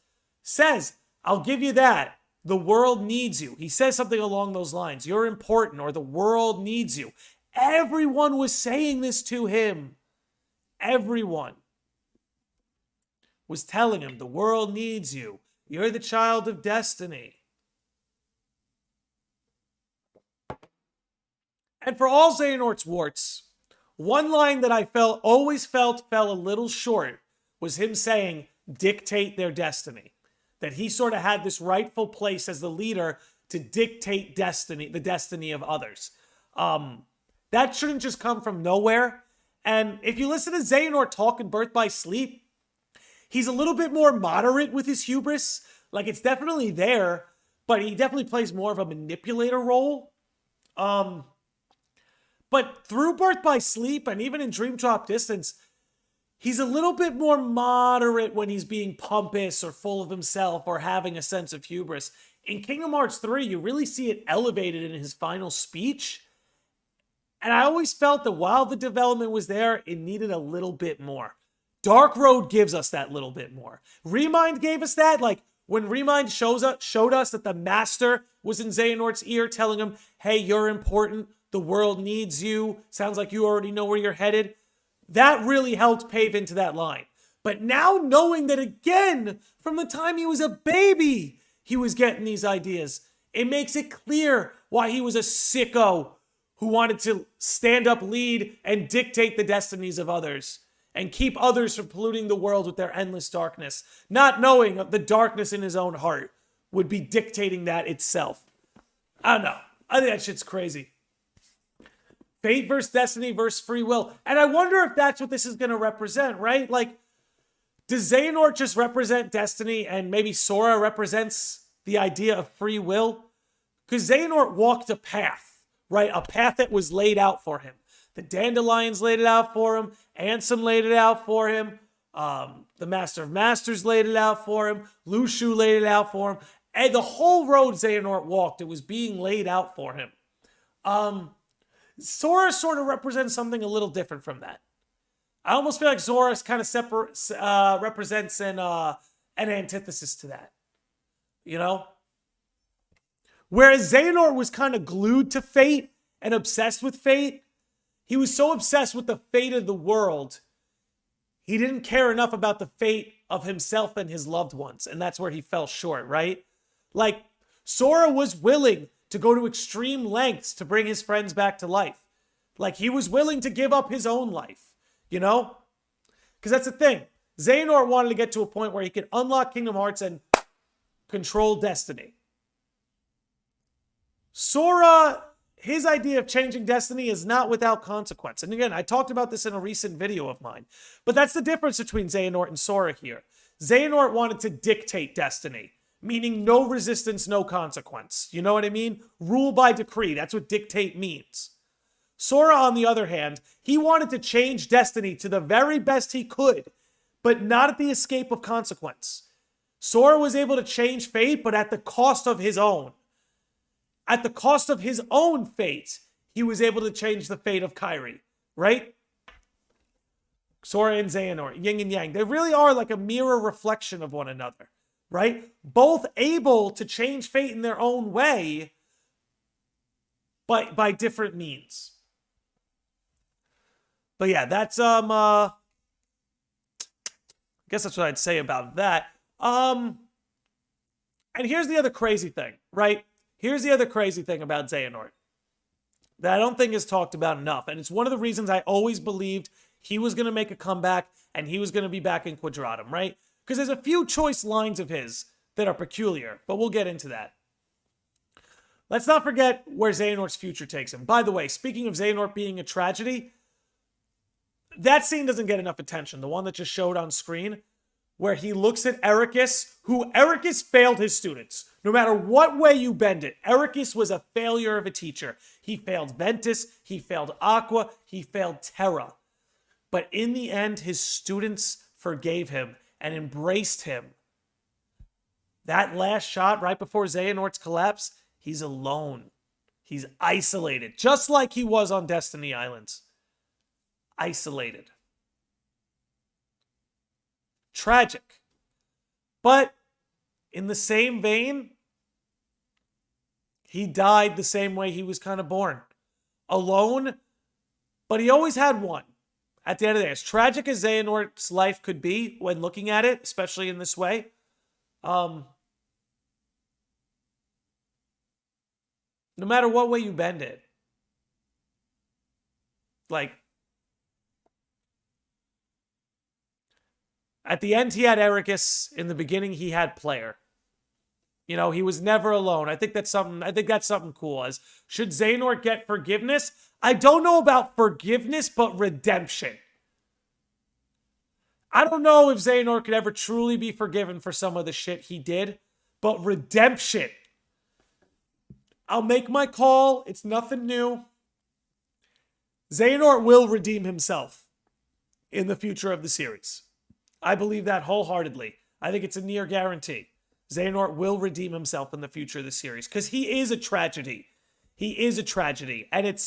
I'll give you that. The world needs you. He says something along those lines. You're important, or the world needs you. Everyone was saying this to him. Everyone was telling him, the world needs you. You're the child of destiny. And for all Xehanort's warts, one line that I always felt fell a little short was him saying, dictate their destiny. That he sort of had this rightful place as the leader to dictate the destiny of others. That shouldn't just come from nowhere. And if you listen to Xehanort talk in Birth by Sleep, he's a little bit more moderate with his hubris. Like, it's definitely there, but he definitely plays more of a manipulator role. But through Birth by Sleep and even in Dream Drop Distance, he's a little bit more moderate when he's being pompous or full of himself or having a sense of hubris. In Kingdom Hearts 3, you really see it elevated in his final speech. And I always felt that while the development was there, it needed a little bit more. Dark Road gives us that little bit more. Remind gave us that. Like, when Remind showed us that the Master was in Xehanort's ear telling him, hey, you're important. The world needs you. Sounds like you already know where you're headed. That really helped pave into that line. But now knowing that again, from the time he was a baby, he was getting these ideas, it makes it clear why he was a sicko who wanted to stand up, lead, and dictate the destinies of others and keep others from polluting the world with their endless darkness, not knowing the darkness in his own heart would be dictating that itself. I don't know. I think that shit's crazy. Fate versus destiny versus free will. And I wonder if that's what this is going to represent, right? Like, does Xehanort just represent destiny and maybe Sora represents the idea of free will? Because Xehanort walked a path, right? A path that was laid out for him. The Dandelions laid it out for him. Ansem laid it out for him. The Master of Masters laid it out for him. Luxu laid it out for him. And the whole road Xehanort walked, it was being laid out for him. Sora sort of represents something a little different from that. I almost feel like Sora kind of represents an antithesis to that. You know? Whereas Xehanort was kind of glued to fate and obsessed with fate, he was so obsessed with the fate of the world, he didn't care enough about the fate of himself and his loved ones. And that's where he fell short, right? Like, Sora was willing to go to extreme lengths to bring his friends back to life. Like, he was willing to give up his own life, you know? Because that's the thing. Xehanort wanted to get to a point where he could unlock Kingdom Hearts and control destiny. Sora, his idea of changing destiny is not without consequence. And again, I talked about this in a recent video of mine. But that's the difference between Xehanort and Sora here. Xehanort wanted to dictate destiny, meaning no resistance, no consequence. You know what I mean? Rule by decree. That's what dictate means. Sora, on the other hand, he wanted to change destiny to the very best he could, but not at the escape of consequence. Sora was able to change fate, but at the cost of his own. At the cost of his own fate, he was able to change the fate of Kairi, right? Sora and Xehanort, yin and yang. They really are like a mirror reflection of one another, right? Both able to change fate in their own way, but by different means. But yeah, that's I guess that's what I'd say about that. And here's the other crazy thing, right? Here's the other crazy thing about Xehanort that I don't think is talked about enough. And it's one of the reasons I always believed he was going to make a comeback and he was going to be back in Quadratum, right? Because there's a few choice lines of his that are peculiar, but we'll get into that. Let's not forget where Xehanort's future takes him. By the way, speaking of Xehanort being a tragedy, that scene doesn't get enough attention. The one that just showed on screen, where he looks at Ericus, who Ericus failed his students. No matter what way you bend it, Ericus was a failure of a teacher. He failed Ventus, he failed Aqua, he failed Terra. But in the end, his students forgave him and embraced him. That last shot right before Xehanort's collapse, he's alone. He's isolated, just like he was on Destiny Islands. Isolated. Tragic. But in the same vein, he died the same way he was kind of born. Alone, but he always had one. At the end of the day, as tragic as Xehanort's life could be when looking at it, especially in this way, no matter what way you bend it, like, at the end, he had Ericus. In the beginning, he had Player. You know, he was never alone. I think that's something cool. As should Xehanort get forgiveness? I don't know about forgiveness, but redemption. I don't know if Xehanort could ever truly be forgiven for some of the shit he did, but redemption. I'll make my call. It's nothing new. Xehanort will redeem himself in the future of the series. I believe that wholeheartedly. I think it's a near guarantee. Xehanort will redeem himself in the future of the series because he is a tragedy. He is a tragedy. And it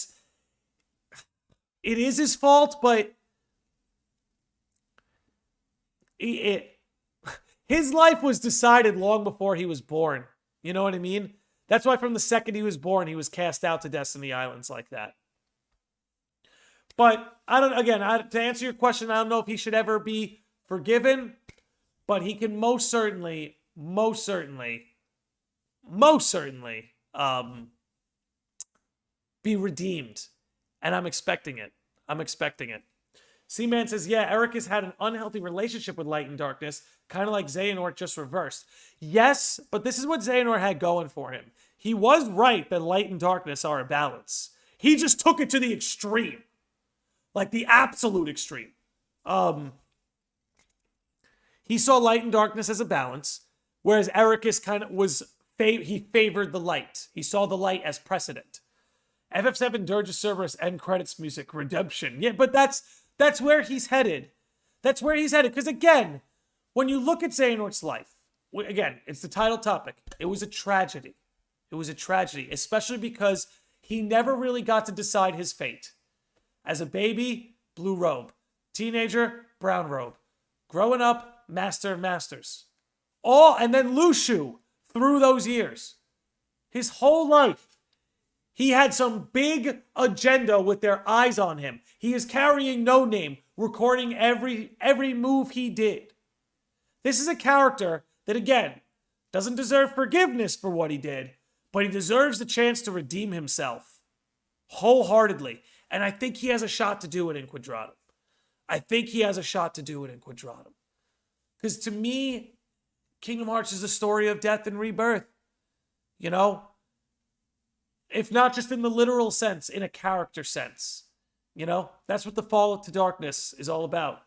is his fault, but his life was decided long before he was born. You know what I mean? That's why from the second he was born, he was cast out to Destiny Islands like that. But to answer your question, I don't know if he should ever be forgiven, but he can most certainly be redeemed. And I'm expecting it. C-Man says, yeah, Ericus had an unhealthy relationship with light and darkness, kind of like Xehanort, just reversed. Yes, but this is what Xehanort had going for him. He was right that light and darkness are a balance. He just took it to the extreme. Like the absolute extreme. He saw light and darkness as a balance, whereas Ericus kind of he favored the light. He saw the light as precedent. FF7 Dirge Cerberus end credits music, redemption. Yeah, but that's where he's headed. That's where he's headed. Because again, when you look at Xehanort's life, again, it's the title topic. It was a tragedy. It was a tragedy, especially because He never really got to decide his fate. As a baby, blue robe. Teenager, brown robe. Growing up, master of masters. And then Luxu through those years. His whole life, he had some big agenda with their eyes on him. He is carrying no name, recording every move he did. This is a character that, again, doesn't deserve forgiveness for what he did, but he deserves the chance to redeem himself wholeheartedly. And I think he has a shot to do it in Quadratum. Because to me, Kingdom Hearts is a story of death and rebirth. You know? If not just in the literal sense, in a character sense. You know? That's what the Fall to Darkness is all about.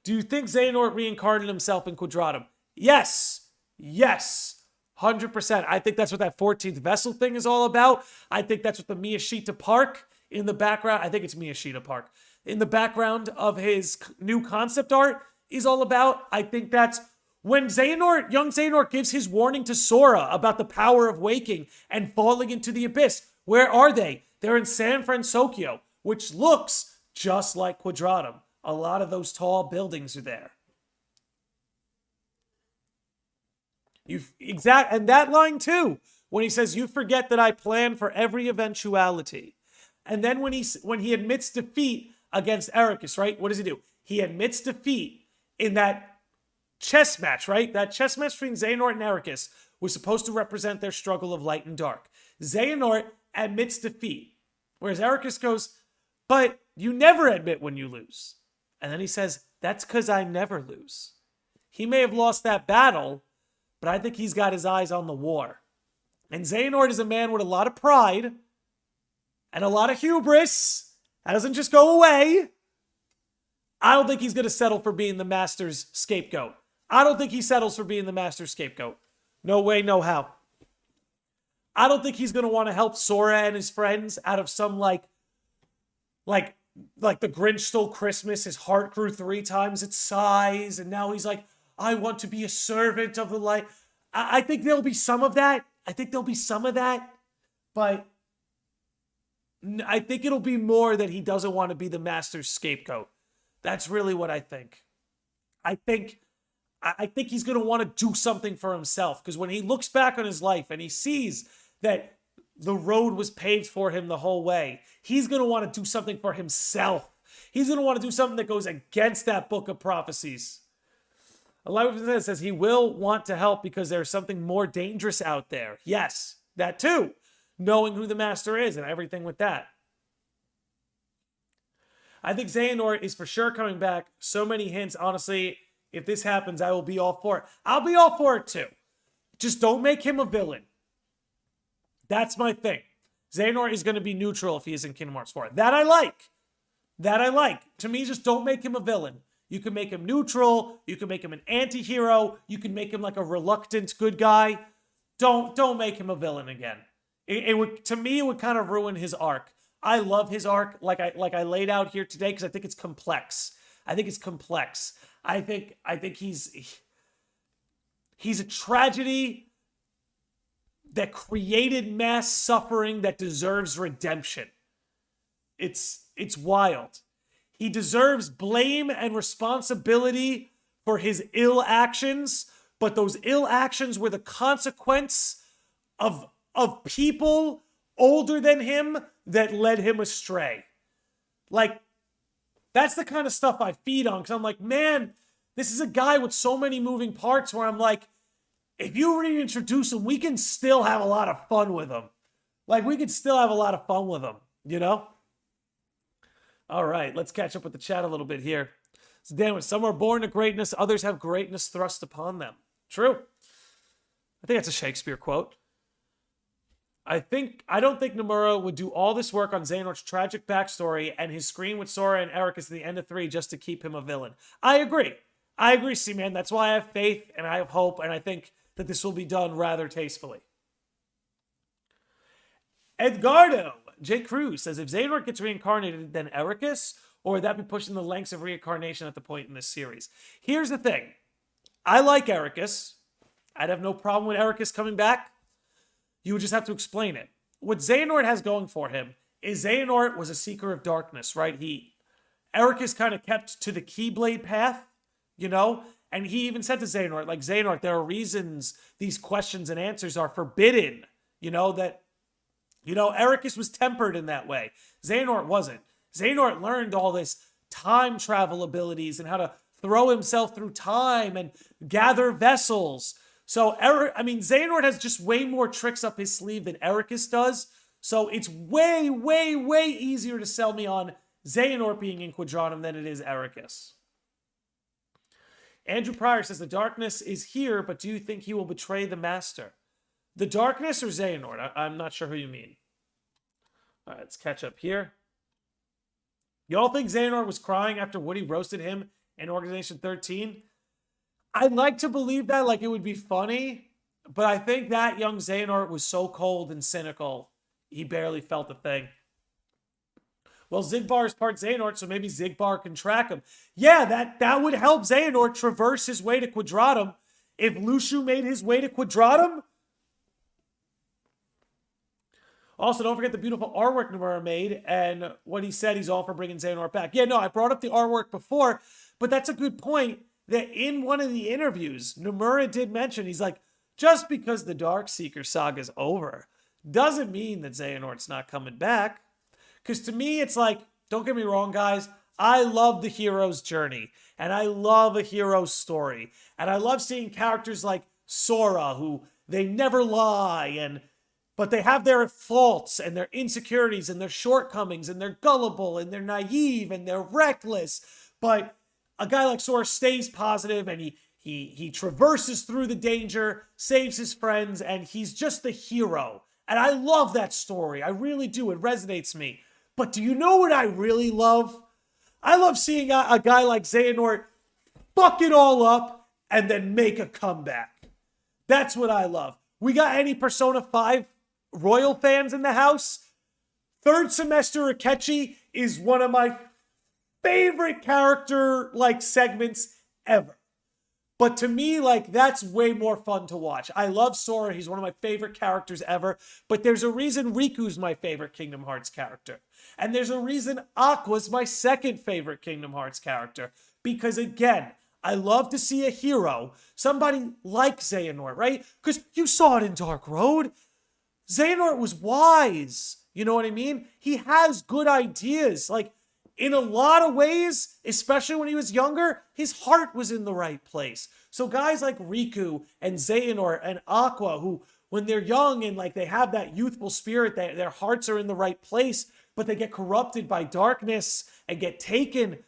Do you think Xehanort reincarnated himself in Quadratum? Yes. 100%. I think that's what that 14th vessel thing is all about. I think that's what the Miyashita Park in the background, I think it's Miyashita Park, in the background of his new concept art is all about. I think that's when young Xehanort gives his warning to Sora about the power of waking and falling into the abyss. Where are they? They're in San Francisco, which looks just like Quadratum. A lot of those tall buildings are there. And that line too, when he says, "You forget that I plan for every eventuality." And then when he admits defeat against Ericus, right? What does he do? He admits defeat in that chess match, right? That chess match between Xehanort and Ericus was supposed to represent their struggle of light and dark. Xehanort admits defeat, whereas Ericus goes, "But you never admit when you lose." And then he says, "That's because I never lose." He may have lost that battle, but I think he's got his eyes on the war. And Xehanort is a man with a lot of pride and a lot of hubris. That doesn't just go away. I don't think he's going to settle for being the Master's scapegoat. I don't think he settles for being the Master's scapegoat. No way, no how. I don't think he's going to want to help Sora and his friends out of some like the Grinch Stole Christmas. His heart grew 3 times its size, and now he's like, "I want to be a servant of the light." I think there'll be some of that. But I think it'll be more that he doesn't want to be the Master's scapegoat. That's really what I think. I think he's going to want to do something for himself, because when he looks back on his life and he sees that the road was paved for him the whole way, he's going to want to do something for himself. He's going to want to do something that goes against that book of prophecies. Elijah says he will want to help because there's something more dangerous out there. Yes, that too. Knowing who the Master is and everything with that. I think Xehanort is for sure coming back. So many hints. Honestly, if this happens, I will be all for it. I'll be all for it too. Just don't make him a villain. That's my thing. Xehanort is going to be neutral if he is in Kingdom Hearts 4. That I like. To me, just don't make him a villain. You can make him neutral. You can make him an anti-hero. You can make him like a reluctant good guy. Don't make him a villain again. It would, to me, it would kind of ruin his arc. I love his arc, like I laid out here today, because I think it's complex. I think he's a tragedy that created mass suffering that deserves redemption. It's wild. He deserves blame and responsibility for his ill actions, but those ill actions were the consequence of people older than him that led him astray. Like, that's the kind of stuff I feed on, because I'm like, man, this is a guy with so many moving parts where I'm like, if you reintroduce him, we can still have a lot of fun with him. Like, we can still have a lot of fun with him, you know? All right, let's catch up with the chat a little bit here. So, Dan, some are born to greatness, others have greatness thrust upon them. True. I think that's a Shakespeare quote. I don't think Nomura would do all this work on Xehanort's tragic backstory and his screen with Sora and Ericus at the end of 3 just to keep him a villain. I agree, C-Man. That's why I have faith and I have hope, and I think that this will be done rather tastefully. Edgardo J. Cruz says, if Xehanort gets reincarnated, then Ericus, or would that be pushing the lengths of reincarnation at the point in this series? Here's the thing. I like Ericus. I'd have no problem with Ericus coming back. You would just have to explain it. what Xehanort has going for him is Xehanort was a seeker of darkness, right? Ericus kind of kept to the Keyblade path, you know? And he even said to Xehanort, like, Xehanort, there are reasons these questions and answers are forbidden, Ericus was tempered in that way. Xehanort wasn't. Xehanort learned all this time travel abilities and how to throw himself through time and gather vessels. So, Xehanort has just way more tricks up his sleeve than Ericus does. So it's way, way, way easier to sell me on Xehanort being in Quadrantum than it is Ericus. Andrew Pryor says, the darkness is here, but do you think he will betray the master? The darkness or Xehanort? I'm not sure who you mean. All right, let's catch up here. Y'all think Xehanort was crying after Woody roasted him in Organization 13? I'd like to believe that, like it would be funny, but I think that young Xehanort was so cold and cynical, he barely felt a thing. Well, Xigbar is part Xehanort, so maybe Xigbar can track him. Yeah, that would help Xehanort traverse his way to Quadratum. If Luxu made his way to Quadratum. Also, don't forget the beautiful artwork Nomura made and what he said he's all for bringing Xehanort back. Yeah, no, I brought up the artwork before, but that's a good point that in one of the interviews, Nomura did mention, he's like, just because the Darkseeker saga is over doesn't mean that Xehanort's not coming back. Because to me, it's like, don't get me wrong, guys, I love the hero's journey, and I love a hero's story, and I love seeing characters like Sora, who they never lie, but they have their faults and their insecurities and their shortcomings, and they're gullible, and they're naive, and they're reckless, but a guy like Sora stays positive, and he traverses through the danger, saves his friends, and he's just the hero. And I love that story. I really do. It resonates me. But do you know what I really love? I love seeing a guy like Xehanort fuck it all up and then make a comeback. That's what I love. We got any Persona 5 Royal fans in the house? Third Semester Akechi is one of my favorite character segments ever. But to me, that's way more fun to watch. I love Sora. He's one of my favorite characters ever. But there's a reason Riku's my favorite Kingdom Hearts character. And there's a reason Aqua's my second favorite Kingdom Hearts character. Because again, I love to see a hero, somebody like Xehanort, right? Because you saw it in Dark Road. Xehanort was wise. You know what I mean? He has good ideas. In a lot of ways, especially when he was younger, his heart was in the right place. So guys like Riku and Xehanort and Aqua, who when they're young and they have that youthful spirit, their hearts are in the right place, but they get corrupted by darkness and get taken.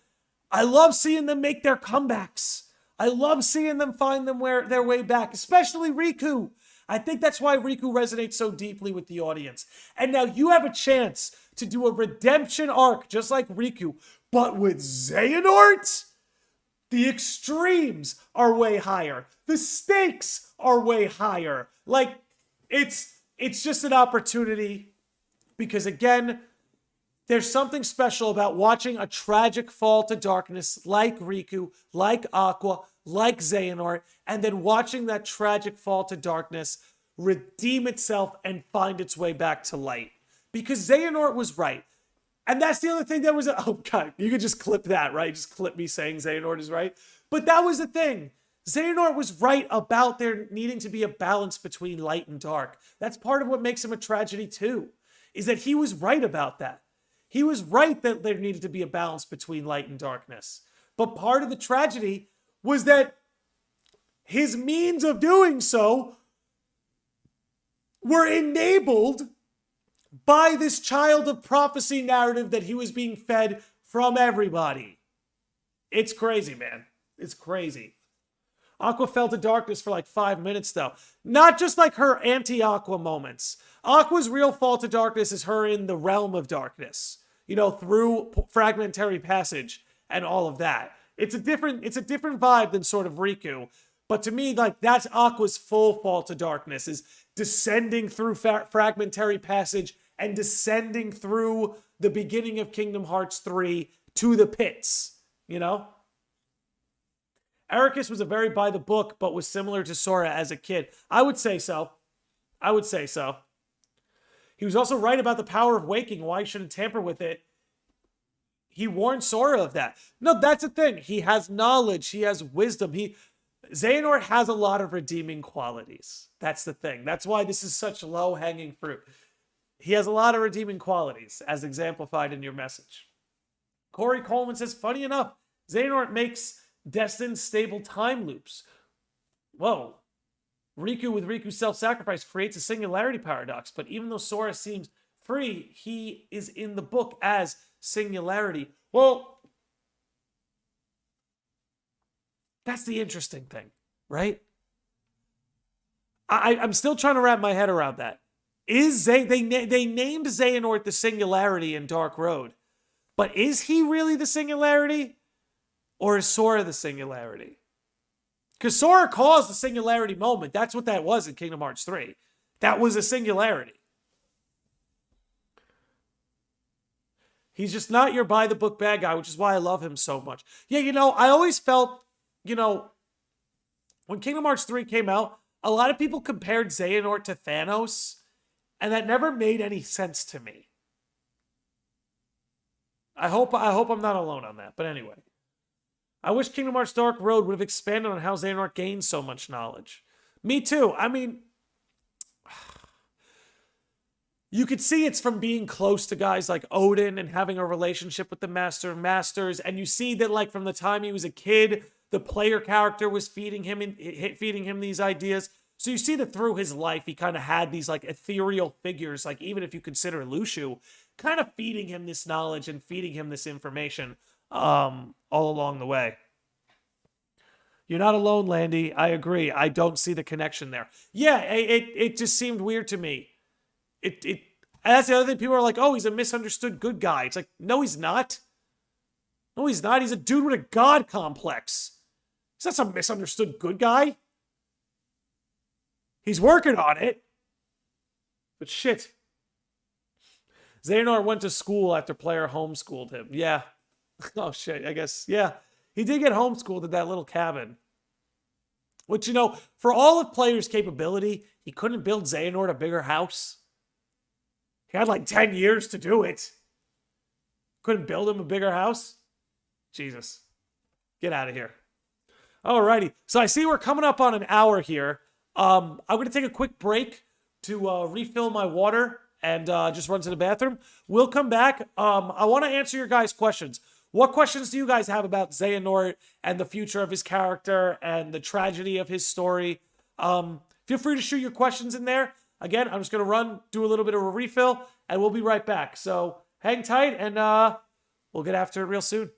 I love seeing them make their comebacks. I love seeing them find their way back, especially Riku. I think that's why Riku resonates so deeply with the audience. And now you have a chance to do a redemption arc just like Riku, but with Xehanort, the extremes are way higher. The stakes are way higher. It's just an opportunity because again, there's something special about watching a tragic fall to darkness like Riku, like Aqua, like Xehanort, and then watching that tragic fall to darkness redeem itself and find its way back to light. Because Xehanort was right. And that's the other thing that was... Oh, God, you could just clip that, right? Just clip me saying Xehanort is right. But that was the thing. Xehanort was right about there needing to be a balance between light and dark. That's part of what makes him a tragedy, too, is that he was right about that. He was right that there needed to be a balance between light and darkness. But part of the tragedy was that his means of doing so were enabled by this child of prophecy narrative that he was being fed from everybody. It's crazy, man. It's crazy. Aqua fell to darkness for 5 minutes, though. Not just her anti-Aqua moments. Aqua's real fall to darkness is her in the realm of darkness. Through fragmentary passage and all of that. It's a different vibe than sort of Riku. But to me, that's Aqua's full fall to darkness, is descending through fragmentary passage and descending through the beginning of Kingdom Hearts 3 to the pits, Ericus was a very by the book, but was similar to Sora as a kid. I would say so. He was also right about the power of waking. Why he shouldn't tamper with it. He warned Sora of that. No, that's the thing. He has knowledge. He has wisdom. Xehanort has a lot of redeeming qualities. That's the thing. That's why this is such low-hanging fruit. He has a lot of redeeming qualities, as exemplified in your message. Corey Coleman says, funny enough, Xehanort makes destined stable time loops. Whoa. Riku with Riku's self-sacrifice creates a singularity paradox, but even though Sora seems free, he is in the book as singularity. Well, that's the interesting thing, right? I'm still trying to wrap my head around that. They named Xehanort the singularity in Dark Road, but is he really the singularity? Or is Sora the singularity? Because Sora caused the singularity moment. That's what that was in Kingdom Hearts 3. That was a singularity. He's just not your by-the-book bad guy, which is why I love him so much. Yeah, I always felt, when Kingdom Hearts 3 came out, a lot of people compared Xehanort to Thanos, and that never made any sense to me. I hope I'm not alone on that, but anyway. I wish Kingdom Hearts Dark Road would have expanded on how Xehanort gained so much knowledge. Me too. I mean, you could see it's from being close to guys like Odin and having a relationship with the Master of Masters. And you see that, like, from the time he was a kid, the player character was feeding him these ideas. So you see that through his life, he kind of had these, like, ethereal figures, like, even if you consider Luxu, kind of feeding him this knowledge and feeding him this information all along the way. You're not alone, Landy. I agree. I don't see the connection there. Yeah, it just seemed weird to me. And that's the other thing. People are like, oh, he's a misunderstood good guy. It's like, no, he's not. No, he's not. He's a dude with a god complex. He's not some misunderstood good guy. He's working on it. But shit. Xehanort went to school after player homeschooled him. Yeah. Oh, shit. I guess, yeah. He did get homeschooled at that little cabin. Which, for all of player's capability, he couldn't build Xehanort a bigger house. He had like 10 years to do it. Couldn't build him a bigger house? Jesus. Get out of here. Alrighty. So I see we're coming up on an hour here. I'm going to take a quick break to refill my water and just run to the bathroom. We'll come back. I want to answer your guys' questions. What questions do you guys have about Xehanort and the future of his character and the tragedy of his story? Feel free to shoot your questions in there. Again, I'm just going to do a little bit of a refill, and we'll be right back. So hang tight, and we'll get after it real soon.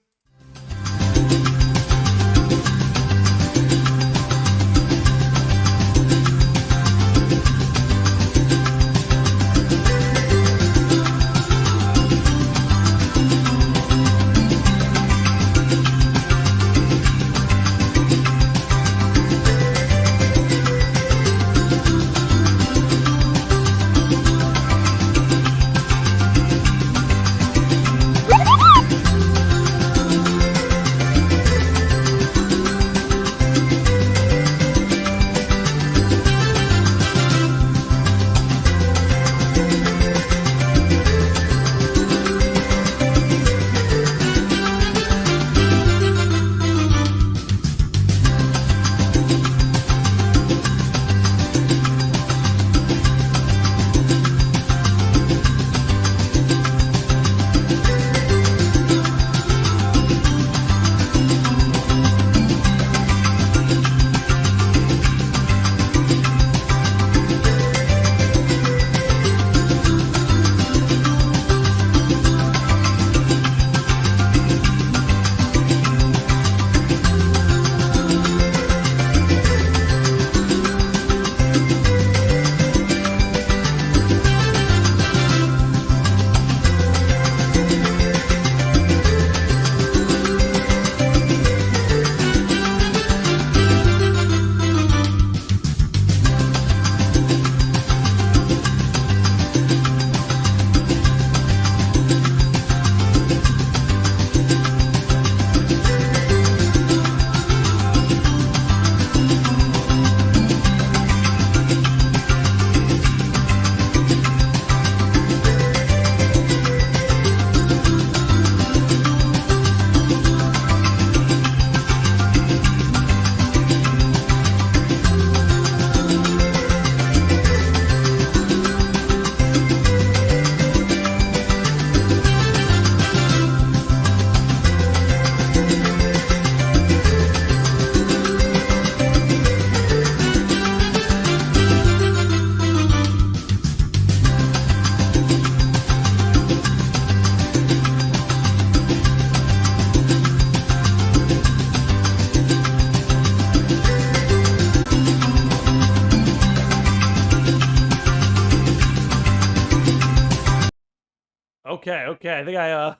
Okay. I think I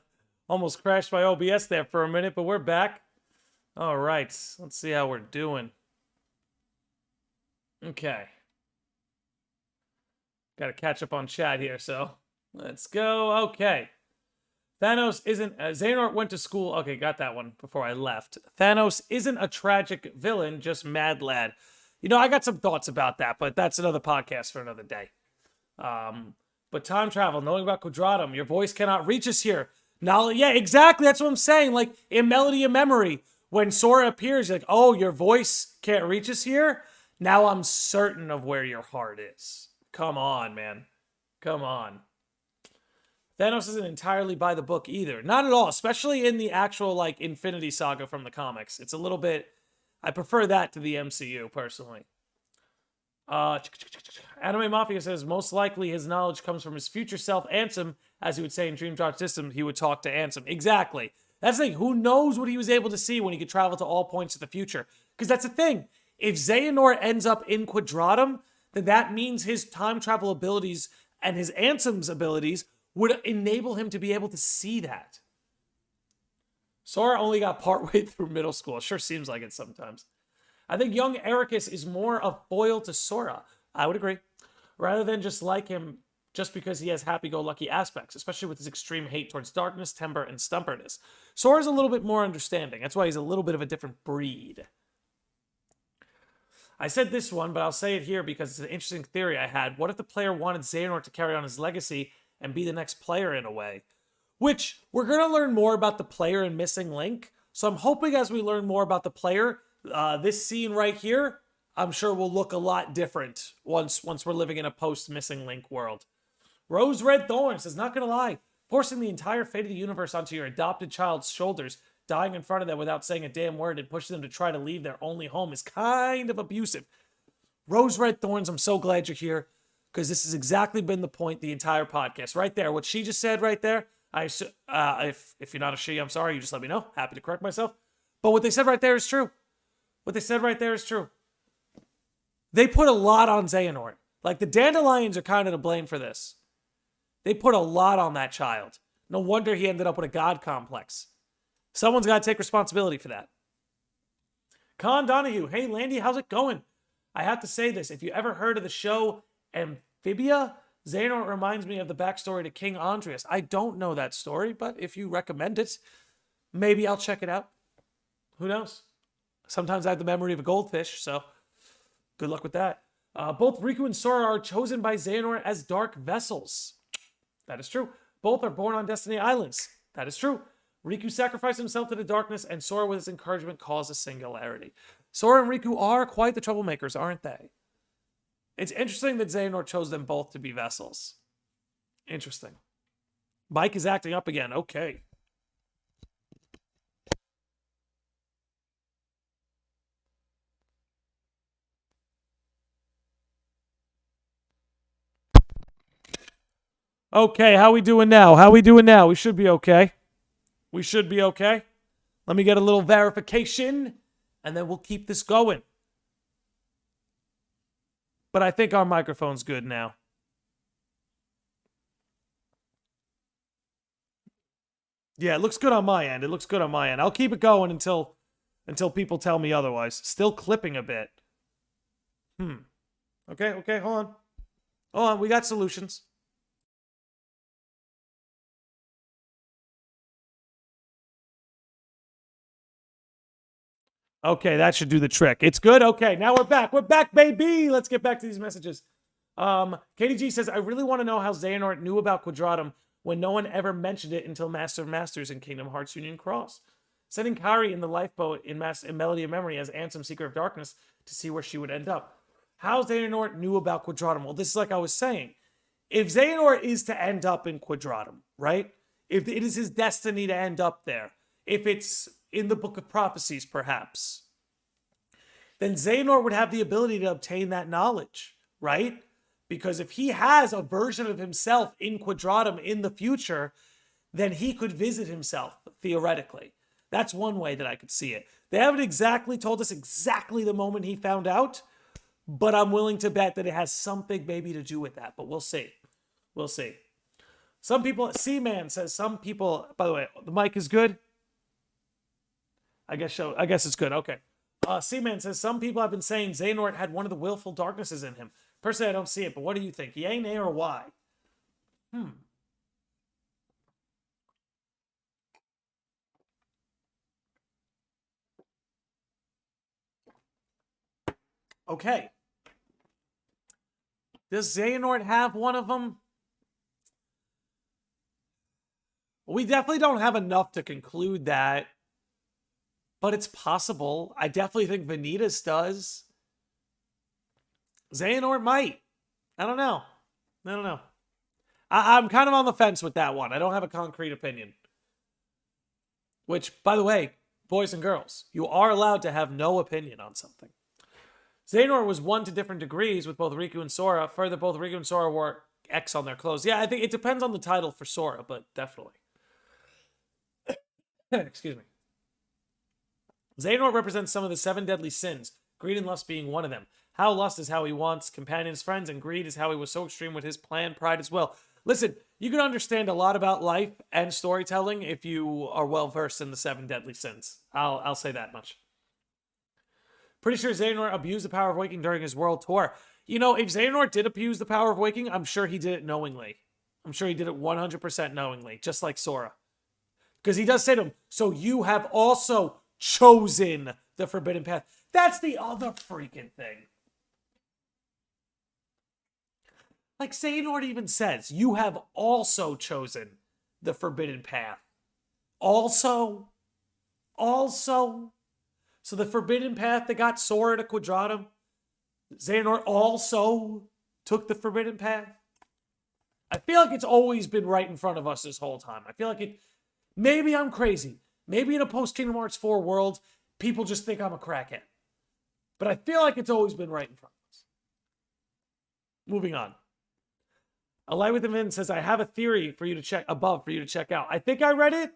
almost crashed my OBS there for a minute, but we're back. All right. Let's see how we're doing. Okay. Got to catch up on chat here, so let's go. Okay. Thanos isn't... Xehanort went to school... Okay, got that one before I left. Thanos isn't a tragic villain, just mad lad. You know, I got some thoughts about that, but that's another podcast for another day. But time travel, knowing about Quadratum, your voice cannot reach us here. Now, yeah, exactly. That's what I'm saying. Like, in Melody of Memory, when Sora appears, you're like, oh, your voice can't reach us here? Now I'm certain of where your heart is. Come on, man. Come on. Thanos isn't entirely by the book either. Not at all, especially in the actual, like, Infinity Saga from the comics. It's a little bit... I prefer that to the MCU, personally. Anime Mafia says, most likely his knowledge comes from his future self, Ansem. As he would say in Dream Drop System, he would talk to Ansem. Exactly. That's the thing. Who knows what he was able to see when he could travel to all points of the future? Because that's the thing. If Xehanort ends up in Quadratum, then that means his time travel abilities and his Ansem's abilities would enable him to be able to see that. Sora only got partway through middle school. It sure seems like it sometimes. I think young Ericus is more a foil to Sora. I would agree. Rather than just like him just because he has happy-go-lucky aspects, especially with his extreme hate towards darkness, temper, and stumperness. Sora's a little bit more understanding. That's why he's a little bit of a different breed. I said this one, but I'll say it here because it's an interesting theory I had. What if the player wanted Xehanort to carry on his legacy and be the next player in a way? Which, we're going to learn more about the player in Missing Link. So I'm hoping as we learn more about the player, this scene right here, I'm sure will look a lot different once we're living in a post-Missing Link world. Rose Red Thorn says, not going to lie, forcing the entire fate of the universe onto your adopted child's shoulders, dying in front of them without saying a damn word and pushing them to try to leave their only home is kind of abusive. Rose Red Thorns, I'm so glad you're here because this has exactly been the point the entire podcast. Right there, what she just said right there, if you're not a she, I'm sorry, you just let me know. Happy to correct myself. But what they said right there is true. What they said right there is true. They put a lot on Xehanort. Like, the Dandelions are kind of to blame for this. They put a lot on that child. No wonder he ended up with a god complex. Someone's got to take responsibility for that. Con Donahue, hey Landy, how's it going? I have to say this. If you ever heard of the show Amphibia, Xehanort reminds me of the backstory to King Andreas. I don't know that story, but if you recommend it, maybe I'll check it out. Who knows? Sometimes I have the memory of a goldfish, so good luck with that. Both Riku and Sora are chosen by Xehanort as dark vessels. That is true. Both are born on Destiny Islands. That is true. Riku sacrificed himself to the darkness, and Sora, with his encouragement, caused a singularity. Sora and Riku are quite the troublemakers, aren't they? It's interesting that Xehanort chose them both to be vessels. Interesting. Mike is acting up again. Okay. Okay, how we doing now? How we doing now? We should be okay. We should be okay. Let me get a little verification, and then we'll keep this going. But I think our microphone's good now. Yeah, it looks good on my end. It looks good on my end. I'll keep it going until people tell me otherwise. Still clipping a bit. Okay, hold on. Hold on, we got solutions. Okay, that should do the trick. It's good? Okay, now we're back. We're back, baby! Let's get back to these messages. KDG says, I really want to know how Xehanort knew about Quadratum when no one ever mentioned it until Master of Masters in Kingdom Hearts Union Cross. Sending Kairi in the lifeboat in Melody of Memory as Ansem, Seeker of Darkness to see where she would end up. How Xehanort knew about Quadratum? Well, this is like I was saying. If Xehanort is to end up in Quadratum, right? If it is his destiny to end up there, if it's in the Book of Prophecies, perhaps, then Xehanort would have the ability to obtain that knowledge, right? Because if he has a version of himself in Quadratum in the future, then he could visit himself, theoretically. That's one way that I could see it. They haven't exactly told us exactly the moment he found out, but I'm willing to bet that it has something maybe to do with that, but we'll see. We'll see. Some people, C-Man says some people, by the way, the mic is good? I guess it's good. Okay. C-Man says some people have been saying Xehanort had one of the willful darknesses in him. Personally, I don't see it, but what do you think? Yay, nay, or why? Okay. Does Xehanort have one of them? We definitely don't have enough to conclude that. But it's possible. I definitely think Vanitas does. Xehanort might. I don't know. I'm kind of on the fence with that one. I don't have a concrete opinion. Which, by the way, boys and girls, you are allowed to have no opinion on something. Xehanort was one to different degrees with both Riku and Sora. Further, both Riku and Sora wore X on their clothes. Yeah, I think it depends on the title for Sora, but definitely. Excuse me. Xehanort represents some of the 7 deadly sins, greed and lust being one of them. How lust is how he wants companions, friends, and greed is how he was so extreme with his plan, pride as well. Listen, you can understand a lot about life and storytelling if you are well versed in the 7 deadly sins. I'll say that much. Pretty sure Xehanort abused the power of waking during his world tour. You know, if Xehanort did abuse the power of waking, I'm sure he did it knowingly. I'm sure he did it 100% knowingly, just like Sora. Because he does say to him, so you have also chosen the forbidden path. That's the other freaking thing. Like Xehanort even says, you have also chosen the forbidden path. Also. So the forbidden path that got Sora to Quadratum, Xehanort also took the forbidden path. I feel like it's always been right in front of us this whole time. I feel like it. Maybe I'm crazy. Maybe in a post-Kingdom Hearts 4 world, people just think I'm a crackhead. But I feel like it's always been right in front of us. Moving on. A Light Within Vin says, I have a theory for you to check out. I think I read it.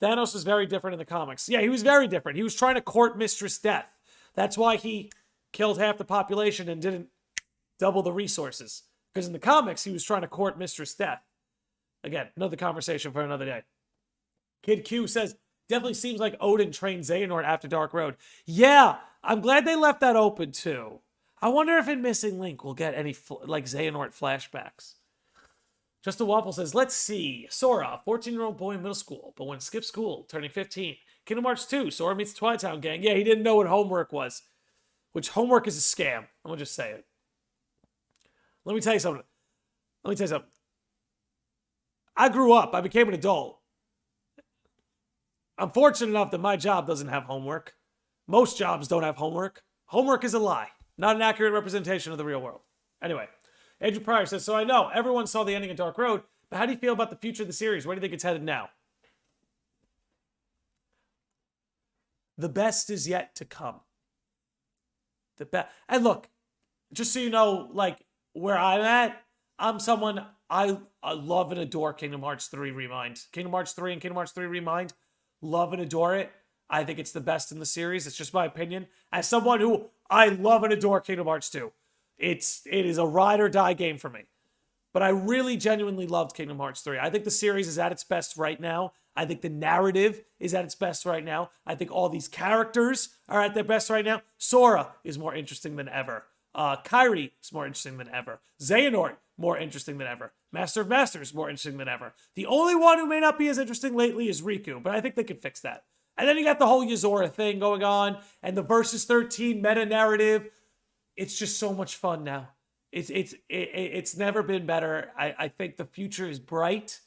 Thanos was very different in the comics. Yeah, he was very different. He was trying to court Mistress Death. That's why he killed half the population and didn't double the resources. Because in the comics, he was trying to court Mistress Death. Again, another conversation for another day. Kid Q says, definitely seems like Odin trained Xehanort after Dark Road. Yeah, I'm glad they left that open too. I wonder if in Missing Link we'll get any Xehanort flashbacks. Just a Waffle says, let's see. Sora, 14-year-old boy in middle school, but when skipped school, turning 15. Kingdom Hearts 2, Sora meets the Twilight Town gang. Yeah, he didn't know what homework was. Which homework is a scam. I'm going to just say it. Let me tell you something. I grew up. I became an adult. I'm fortunate enough that my job doesn't have homework. Most jobs don't have homework. Homework is a lie. Not an accurate representation of the real world. Anyway, Andrew Pryor says, so I know everyone saw the ending of Dark Road, but how do you feel about the future of the series? Where do you think it's headed now? The best is yet to come. The best. And look, just so you know, like, where I'm at, I'm someone, I love and adore Kingdom Hearts 3 Remind. Kingdom Hearts 3 and Kingdom Hearts 3 Remind, love and adore it. I think it's the best in the series. It's just my opinion. As someone who, I love and adore Kingdom Hearts 2. It is a ride or die game for me. But I really genuinely loved Kingdom Hearts 3. I think the series is at its best right now. I think the narrative is at its best right now. I think all these characters are at their best right now. Sora is more interesting than ever. Kairi is more interesting than ever. Xehanort, more interesting than ever. Master of Masters, more interesting than ever. The only one who may not be as interesting lately is Riku, but I think they could fix that. And then you got the whole Yozora thing going on, and the Versus 13 meta-narrative. It's just so much fun now. It's never been better. I think the future is bright.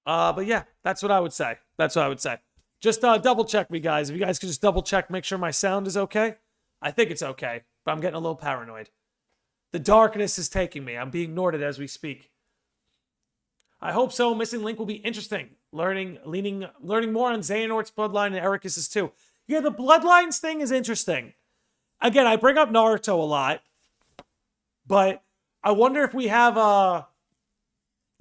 But yeah, that's what I would say. Just double check me, guys. If you guys could just double check, make sure my sound is okay. I think it's okay, but I'm getting a little paranoid. The darkness is taking me. I'm being Norted as we speak. I hope so. Missing Link will be interesting. Learning more on Xehanort's bloodline and Ericus's too. Yeah, the bloodlines thing is interesting. Again, I bring up Naruto a lot, but I wonder if we have a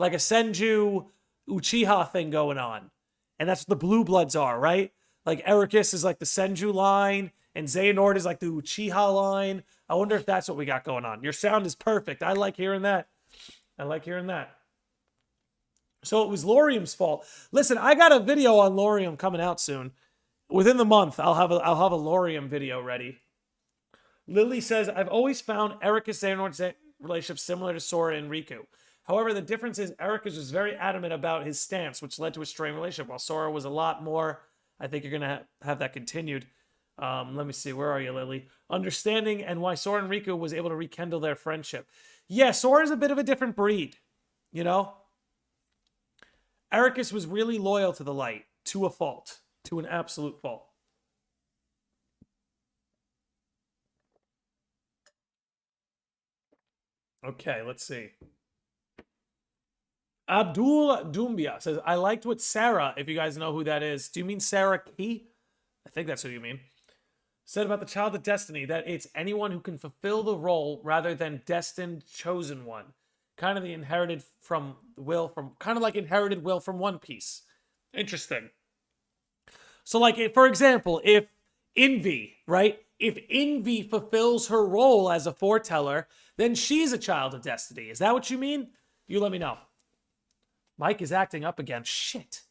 Senju Uchiha thing going on. And that's what the blue bloods are, right? Like Ericus is like the Senju line, and Xehanort is like the Uchiha line. I wonder if that's what we got going on. Your sound is perfect. I like hearing that. I like hearing that. So it was Laurium's fault. Listen, I got a video on Laurium coming out soon. Within the month, I'll have a Laurium video ready. Lily says, I've always found Ericus Xehanort's relationship similar to Sora and Riku. However, the difference is Ericus was very adamant about his stance, which led to a strained relationship, while Sora was a lot more. I think you're going to have that continued. Let me see. Where are you, Lily? Understanding and why Sora and Riku was able to rekindle their friendship. Yeah, Sora's a bit of a different breed, you know? Ericus was really loyal to the light, to a fault, to an absolute fault. Okay, let's see. Abdul Dumbia says, I liked what Sarah, if you guys know who that is. Do you mean Sarah Key? I think that's who you mean. Said about the child of destiny, that it's anyone who can fulfill the role rather than destined chosen one. Kind of the inherited from will from, kind of like inherited will from One Piece. Interesting. So like, for example, if Envy, right? If Envy fulfills her role as a foreteller, then she's a child of destiny. Is that what you mean? You let me know. Mike is acting up again. Shit.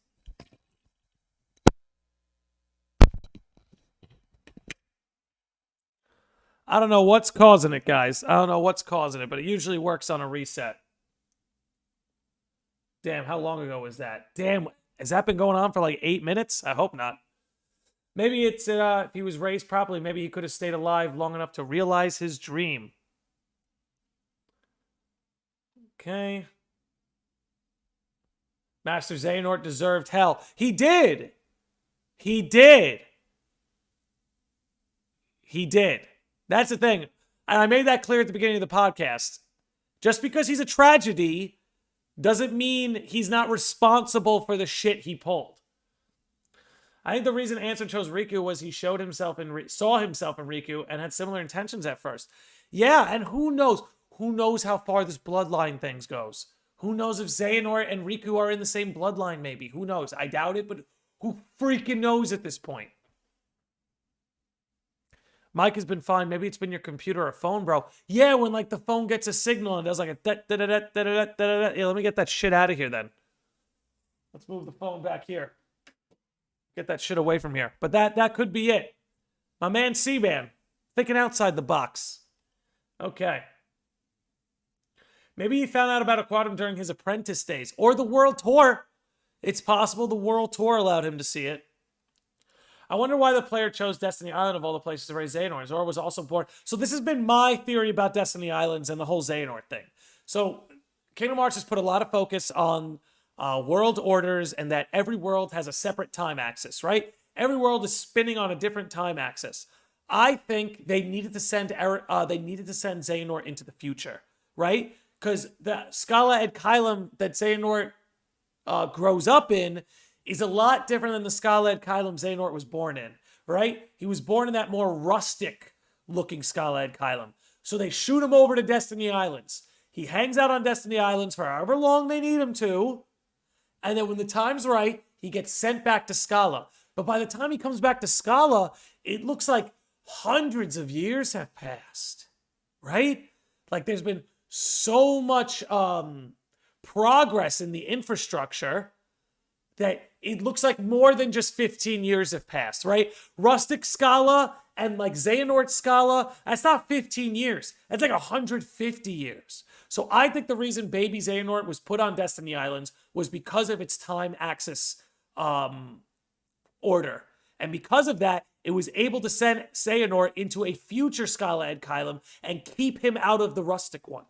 I don't know what's causing it, guys. I don't know what's causing it, but it usually works on a reset. Damn, how long ago was that? Damn, has that been going on for like 8 minutes? I hope not. Maybe it's, if he was raised properly, maybe he could have stayed alive long enough to realize his dream. Okay. Master Xehanort deserved hell. He did. He did. He did. That's the thing. And I made that clear at the beginning of the podcast. Just because he's a tragedy doesn't mean he's not responsible for the shit he pulled. I think the reason Ansem chose Riku was he showed himself and saw himself in Riku and had similar intentions at first. Yeah, and who knows? Who knows how far this bloodline things goes? Who knows if Xehanort and Riku are in the same bloodline maybe? Who knows? I doubt it, but who freaking knows at this point? Mike has been fine. Maybe it's been your computer or phone, bro. Yeah, when like the phone gets a signal and does like a da-da-da-da-da-da-da-da. Yeah, let me get that shit out of here then. Let's move the phone back here. Get that shit away from here. But that could be it. My man C-Man, thinking outside the box. Okay. Maybe he found out about Aquatum during his apprentice days. Or the World Tour. It's possible the World Tour allowed him to see it. I wonder why the player chose Destiny Island of all the places to raise Xehanorts. Or was also born. So this has been my theory about Destiny Islands and the whole Xehanort thing. So Kingdom Hearts has put a lot of focus on world orders and that every world has a separate time axis, right? Every world is spinning on a different time axis. I think they needed to send Xehanort into the future, right? Because the Scala et Kylum that Xehanort grows up in is a lot different than the Scala et Kylum Xehanort was born in, right? He was born in that more rustic-looking Scala et Kylum. So they shoot him over to Destiny Islands. He hangs out on Destiny Islands for however long they need him to, and then when the time's right, he gets sent back to Scala. But by the time he comes back to Scala, it looks like hundreds of years have passed, right? Like there's been so much progress in the infrastructure that it looks like more than just 15 years have passed, right? Rustic Scala and like Xehanort Scala, that's not 15 years. That's like 150 years. So I think the reason Baby Xehanort was put on Destiny Islands was because of its time axis order. And because of that, it was able to send Xehanort into a future Scala et Kylum and keep him out of the rustic one.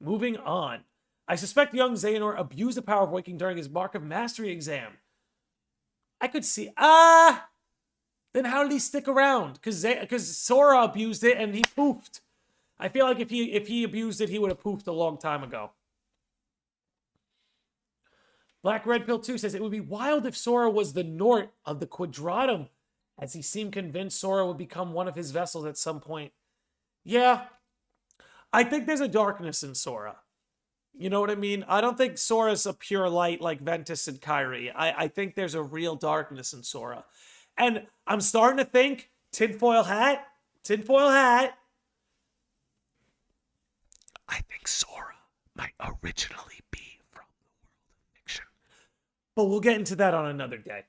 Moving on. I suspect young Xehanort abused the power of waking during his Mark of Mastery exam. I could see... Then how did he stick around? Because Sora abused it and he poofed. I feel like if he abused it, he would have poofed a long time ago. Black Red Pill 2 says, it would be wild if Sora was the Nort of the Quadratum, as he seemed convinced Sora would become one of his vessels at some point. Yeah. I think there's a darkness in Sora. You know what I mean? I don't think Sora's a pure light like Ventus and Kyrie. I think there's a real darkness in Sora. And I'm starting to think, tinfoil hat, I think Sora might originally be from the world of fiction. But we'll get into that on another day.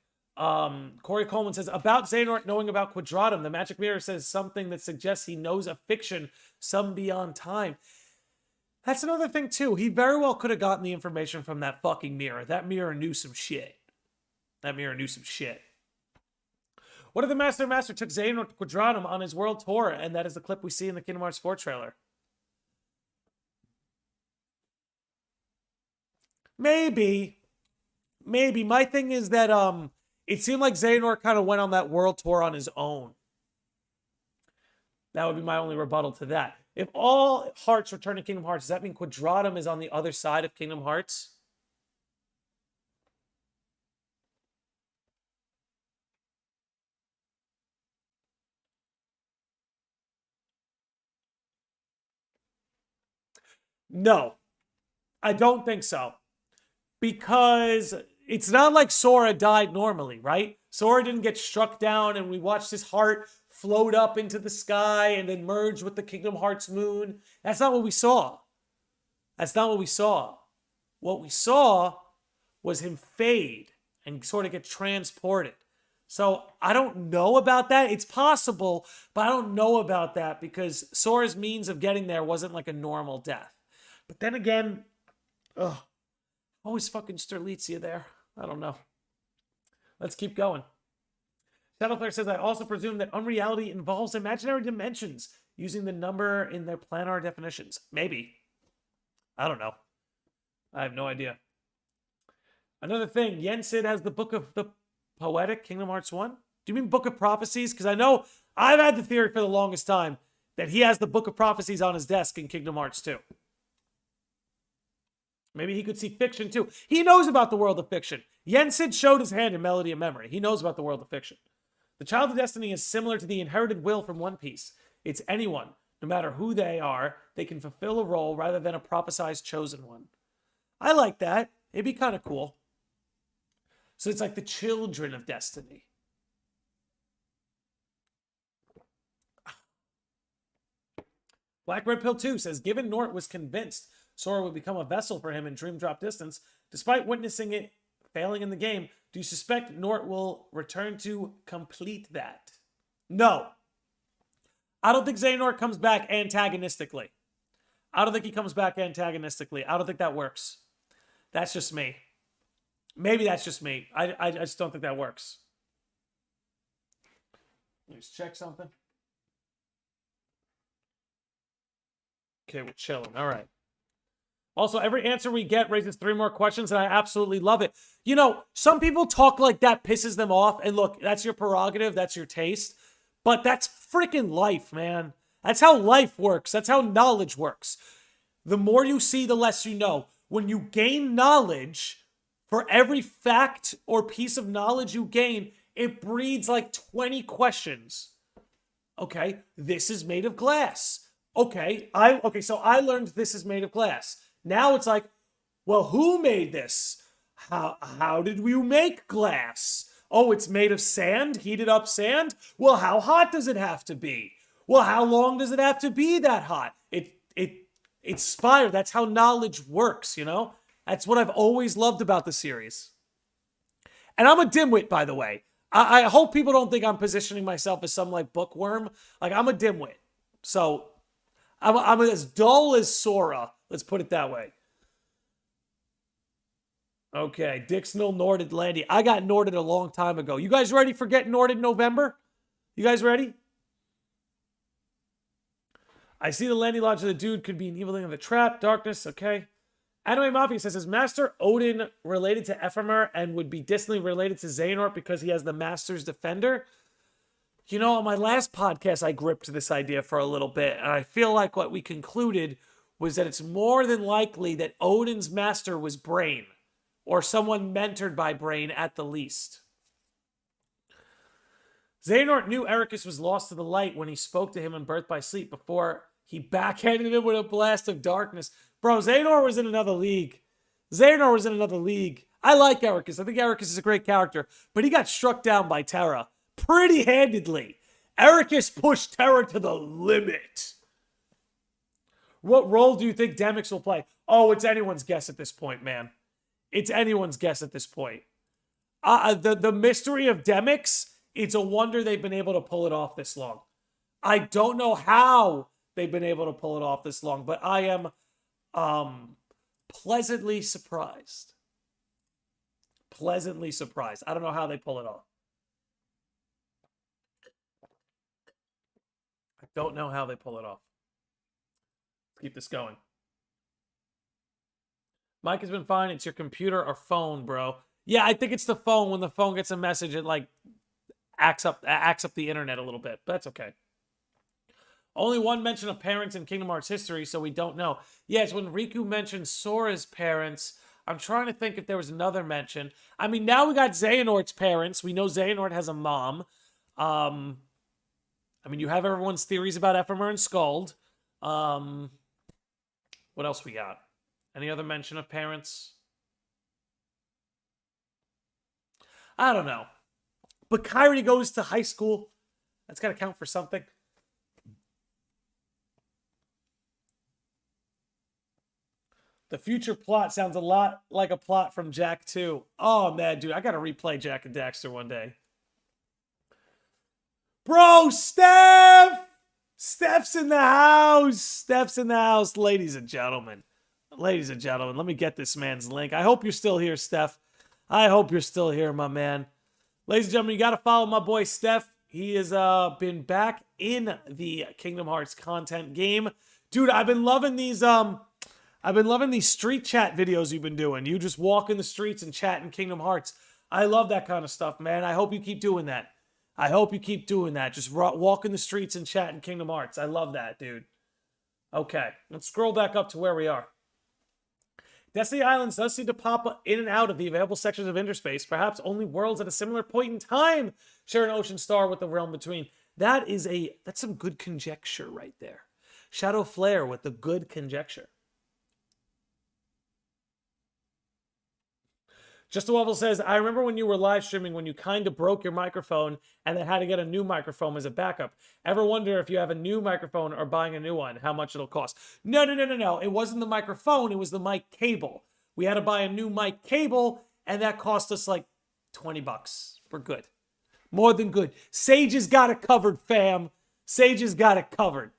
Corey Coleman says, about Xehanort knowing about Quadratum, the magic mirror says something that suggests he knows a fiction, some beyond time. That's another thing, too. He very well could have gotten the information from that fucking mirror. That mirror knew some shit. What if the Master took Xehanort to Quadratum on his world tour, and that is the clip we see in the Kingdom Hearts 4 trailer? Maybe. My thing is that it seemed like Xehanort kind of went on that world tour on his own. That would be my only rebuttal to that. If all hearts return to Kingdom Hearts, does that mean Quadratum is on the other side of Kingdom Hearts? No, I don't think so. Because it's not like Sora died normally, right? Sora didn't get struck down and we watched his heart float up into the sky and then merge with the Kingdom Hearts moon. That's not what we saw. What we saw was him fade and sort of get transported. So I don't know about that. It's possible, but I don't know about that because Sora's means of getting there wasn't like a normal death. But then again, always fucking Sterlitzia there. I don't know. Let's keep going. Shadowflare says, I also presume that unreality involves imaginary dimensions using the number in their planar definitions. Maybe. I don't know. I have no idea. Another thing, Yensid has the Book of the Poetic, Kingdom Hearts 1. Do you mean Book of Prophecies? Because I know I've had the theory for the longest time that he has the Book of Prophecies on his desk in Kingdom Hearts 2. Maybe he could see fiction too. He knows about the world of fiction. Yensid showed his hand in Melody of Memory. He knows about the world of fiction. The Child of Destiny is similar to the inherited will from One Piece. It's anyone, no matter who they are, they can fulfill a role rather than a prophesized chosen one. I like that. It'd be kind of cool. So it's like the children of destiny. Black Red Pill 2 says, given Nort was convinced Sora would become a vessel for him in Dream Drop Distance, despite witnessing it failing in the game, do you suspect Nort will return to complete that? No. I don't think Xehanort comes back antagonistically. I don't think that works. That's just me. Maybe that's just me. I just don't think that works. Let me just check something. Okay, we're chilling. All right. Also, every answer we get raises 3 more questions, and I absolutely love it. You know, some people talk like that pisses them off, and look, that's your prerogative, that's your taste, but that's freaking life, man. That's how life works. That's how knowledge works. The more you see, the less you know. When you gain knowledge, for every fact or piece of knowledge you gain, it breeds like 20 questions. Okay, this is made of glass. Okay, so I learned this is made of glass. Now it's like, well, who made this? How did we make glass? Oh, it's made of sand, heated up sand? Well, how hot does it have to be? Well, how long does it have to be that hot? It's Spire. That's how knowledge works, you know? That's what I've always loved about the series. And I'm a dimwit, by the way. I hope people don't think I'm positioning myself as some, like, bookworm. Like, I'm a dimwit. So, I'm as dull as Sora. Let's put it that way. Okay, Dixnell Norded Landy. I got Norded a long time ago. You guys ready for getting Norded in November? You guys ready? I see the Landy Lodge of the dude could be an evil thing of the trap. Darkness, okay. Anime Mafia says, is Master Odin related to Ephemer and would be distantly related to Xehanort because he has the Master's Defender? You know, on my last podcast, I gripped this idea for a little bit, and I feel like what we concluded was that it's more than likely that Odin's master was Brain, or someone mentored by Brain at the least. Xehanort knew Ericus was lost to the light when he spoke to him in Birth by Sleep before he backhanded him with a blast of darkness. Bro, Xehanort was in another league. Xehanort was in another league. I like Ericus. I think Ericus is a great character, but he got struck down by Terra pretty handedly. Ericus pushed Terra to the limit. What role do you think Demyx will play? Oh, it's anyone's guess at this point, man. It's anyone's guess at this point. The mystery of Demyx, it's a wonder they've been able to pull it off this long. I don't know how they've been able to pull it off this long, but I am pleasantly surprised. Pleasantly surprised. I don't know how they pull it off. I don't know how they pull it off. Let's keep this going. Mike has been fine. It's your computer or phone, bro. Yeah, I think it's the phone. When the phone gets a message, it like acts up the internet a little bit, but that's okay. Only one mention of parents in Kingdom Hearts history, so we don't know. Yes, when Riku mentioned Sora's parents, I'm trying to think if there was another mention. I mean, now we got Xehanort's parents. We know Xehanort has a mom. I mean, you have everyone's theories about Ephemer and Skuld. What else we got? Any other mention of parents? I don't know. But Kairi goes to high school. That's got to count for something. The future plot sounds a lot like a plot from Jak 2. Oh, man, dude. I got to replay Jak and Daxter one day. Bro, Steph! Steph's in the house. Steph's in the house, ladies and gentlemen. Ladies and gentlemen, let me get this man's link. I hope you're still here, Steph. I hope you're still here, my man. Ladies and gentlemen, you got to follow my boy Steph. He has been back in the Kingdom Hearts content game. Dude, I've been loving these street chat videos you've been doing. You just walk in the streets and chat in Kingdom Hearts. I love that kind of stuff, man. I hope you keep doing that. I hope you keep doing that. Just walk in the streets and chat in Kingdom Hearts. I love that, dude. Okay, let's scroll back up to where we are. Destiny Islands does seem to pop in and out of the available sections of Interspace. Perhaps only worlds at a similar point in time share an ocean star with the realm between. That's some good conjecture right there. Shadow Flare with the good conjecture. Just a Waffle says, I remember when you were live streaming when you kind of broke your microphone and then had to get a new microphone as a backup. Ever wonder if you have a new microphone or buying a new one, how much it'll cost? No. It wasn't the microphone. It was the mic cable. We had to buy a new mic cable, and that cost us like $20. We're good. More than good. Sage has got it covered, fam. Sage has got it covered.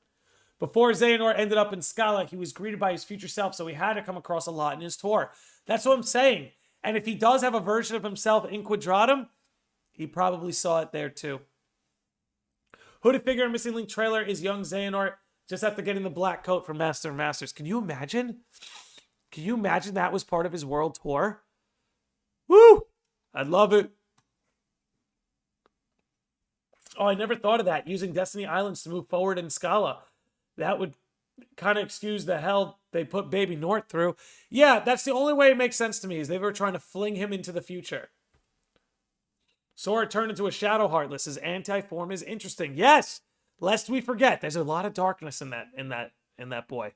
Before Xehanort ended up in Scala, he was greeted by his future self, so he had to come across a lot in his tour. That's what I'm saying. And if he does have a version of himself in Quadratum, he probably saw it there too. Hooded figure in Missing Link trailer is young Xehanort just after getting the black coat from Master and Masters. Can you imagine? Can you imagine that was part of his world tour? Woo! I'd love it. Oh, I never thought of that. Using Destiny Islands to move forward in Scala. That would kind of excuse the hell they put Baby Nort through. Yeah, that's the only way it makes sense to me, is they were trying to fling him into the future. Sora turned into a Shadow Heartless. His anti-form is interesting. Yes! Lest we forget, there's a lot of darkness in that boy.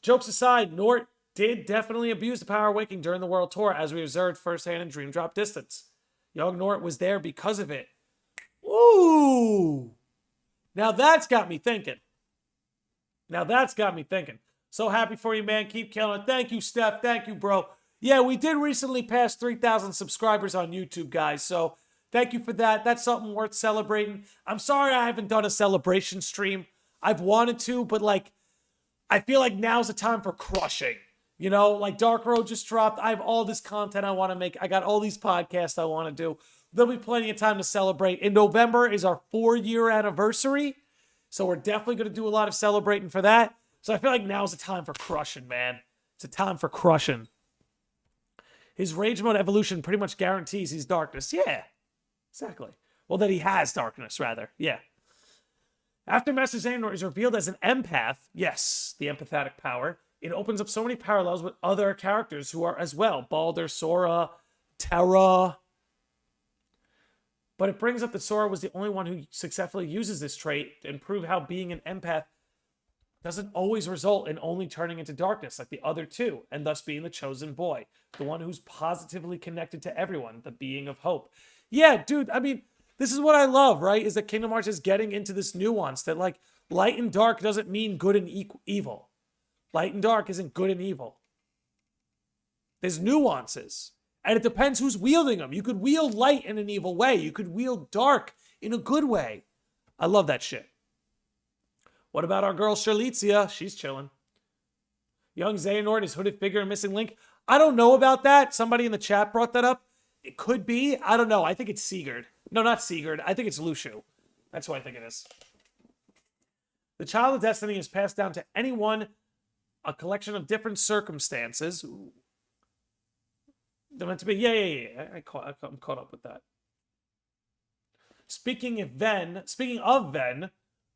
Jokes aside, Nort did definitely abuse the power of waking during the World Tour, as we observed firsthand in Dream Drop Distance. Young Nort was there because of it. Ooh! Now that's got me thinking. So happy for you, man. Keep killing it. Thank you, Steph. Thank you, bro. Yeah, we did recently pass 3,000 subscribers on YouTube, guys. So thank you for that. That's something worth celebrating. I'm sorry I haven't done a celebration stream. I've wanted to, but I feel like now's the time for crushing. You know, like Dark Road just dropped. I have all this content I want to make. I got all these podcasts I want to do. There'll be plenty of time to celebrate. In November is our 4-year anniversary. So we're definitely going to do a lot of celebrating for that. So I feel like now's the time for crushing, man. It's a time for crushing. His Rage Mode evolution pretty much guarantees he's darkness. Yeah, exactly. Well, that he has darkness, rather. Yeah. After Master Xehanort is revealed as an empath, yes, the empathetic power, it opens up so many parallels with other characters who are as well. Baldur, Sora, Terra. But it brings up that Sora was the only one who successfully uses this trait and prove how being an empath doesn't always result in only turning into darkness like the other two, and thus being the chosen boy, the one who's positively connected to everyone, the being of hope. Yeah, dude, I mean, this is what I love, right? Is that Kingdom Hearts is getting into this nuance that, like, light and dark doesn't mean good and evil. Light and dark isn't good and evil. There's nuances. And it depends who's wielding them. You could wield light in an evil way. You could wield dark in a good way. I love that shit. What about our girl Charlitzia? She's chilling. Young Xehanort is hooded figure and missing link. I don't know about that. Somebody in the chat brought that up. It could be. I don't know. I think it's Sigurd. No, not Sigurd. I think it's Luxu. That's who I think it is. The child of destiny is passed down to anyone, a collection of different circumstances. They're meant to be. Yeah. I'm caught up with that. Speaking of Ven,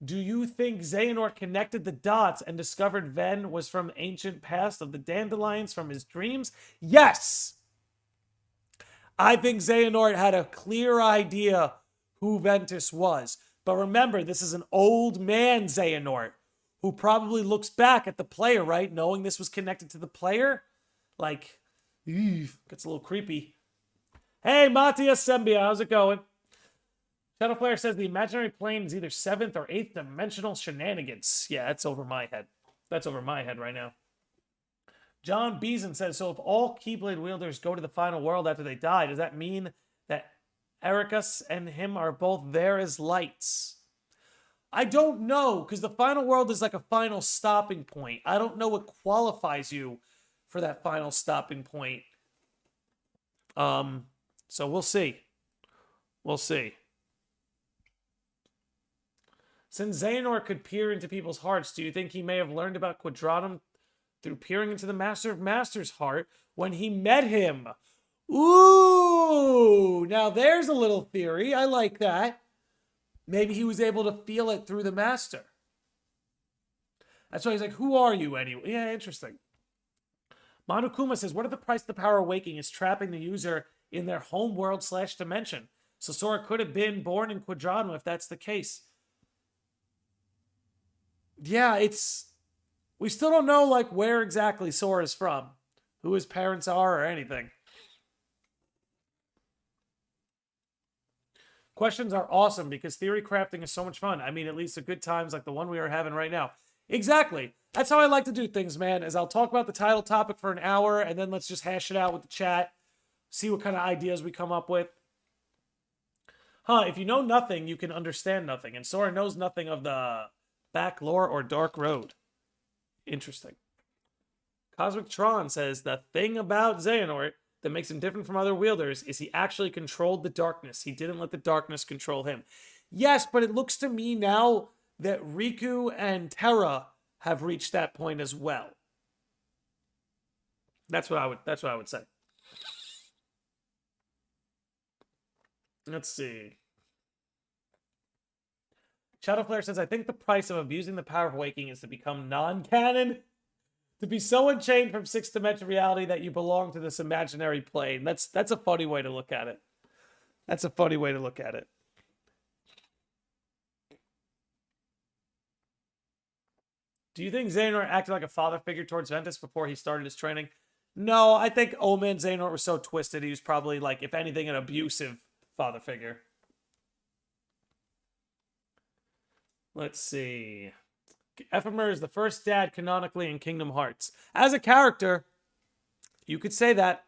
do you think Xehanort connected the dots and discovered Ven was from ancient past of the dandelions from his dreams? Yes! I think Xehanort had a clear idea who Ventus was. But remember, this is an old man Xehanort who probably looks back at the player, right? Knowing this was connected to the player. Like, gets a little creepy. Hey, Matthias Sembia, how's it going? Shadow Player says the imaginary plane is either 7th or 8th dimensional shenanigans. Yeah, that's over my head. That's over my head right now. John Beeson says, so if all Keyblade wielders go to the final world after they die, does that mean that Ericus and him are both there as lights? I don't know, because the final world is like a final stopping point. I don't know what qualifies you for that final stopping point. So we'll see. We'll see. Since Xehanort could peer into people's hearts, do you think he may have learned about Quadratum through peering into the Master of Masters' heart when he met him? Ooh, now there's a little theory. I like that. Maybe he was able to feel it through the Master. That's why he's like, who are you anyway? Yeah, interesting. Manukuma says, what if the price of the power of waking is trapping the user in their home world / dimension? So Sora could have been born in Quadratum if that's the case. Yeah, we still don't know, like, where exactly Sora's from, who his parents are, or anything. Questions are awesome because theory crafting is so much fun. I mean, at least at good times like the one we are having right now. Exactly. That's how I like to do things, man, is I'll talk about the title topic for an hour, and then let's just hash it out with the chat, see what kind of ideas we come up with. If you know nothing, you can understand nothing, and Sora knows nothing of the back lore or dark road. Interesting. Cosmic Tron says, the thing about Xehanort that makes him different from other wielders is he actually controlled the darkness. He didn't let the darkness control him. Yes, but it looks to me now that Riku and Terra have reached that point as well. That's what I would say. Let's see. Shadowflare says, I think the price of abusing the power of waking is to become non-canon. To be so unchained from 6th dimension reality that you belong to this imaginary plane. That's a funny way to look at it. That's a funny way to look at it. Do you think Xehanort acted like a father figure towards Ventus before he started his training? No, I think old man Xehanort was so twisted, he was probably, like, if anything, an abusive father figure. Let's see. Ephemer is the first dad canonically in Kingdom Hearts. As a character, you could say that.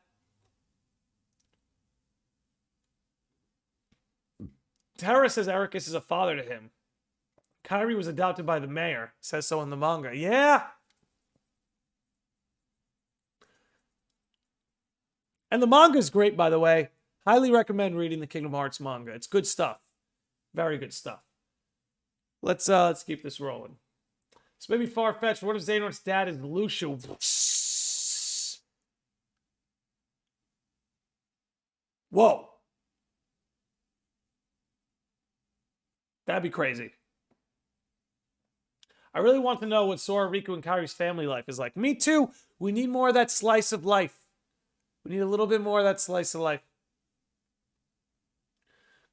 Terra says Ericus is a father to him. Kairi was adopted by the mayor. Says so in the manga. Yeah! And the manga's great, by the way. Highly recommend reading the Kingdom Hearts manga. It's good stuff. Very good stuff. Let's keep this rolling. So maybe far-fetched. What if Xehanort's dad is Luxu? Whoa. That'd be crazy. I really want to know what Sora, Riku, and Kairi's family life is like. Me too. We need more of that slice of life. We need a little bit more of that slice of life.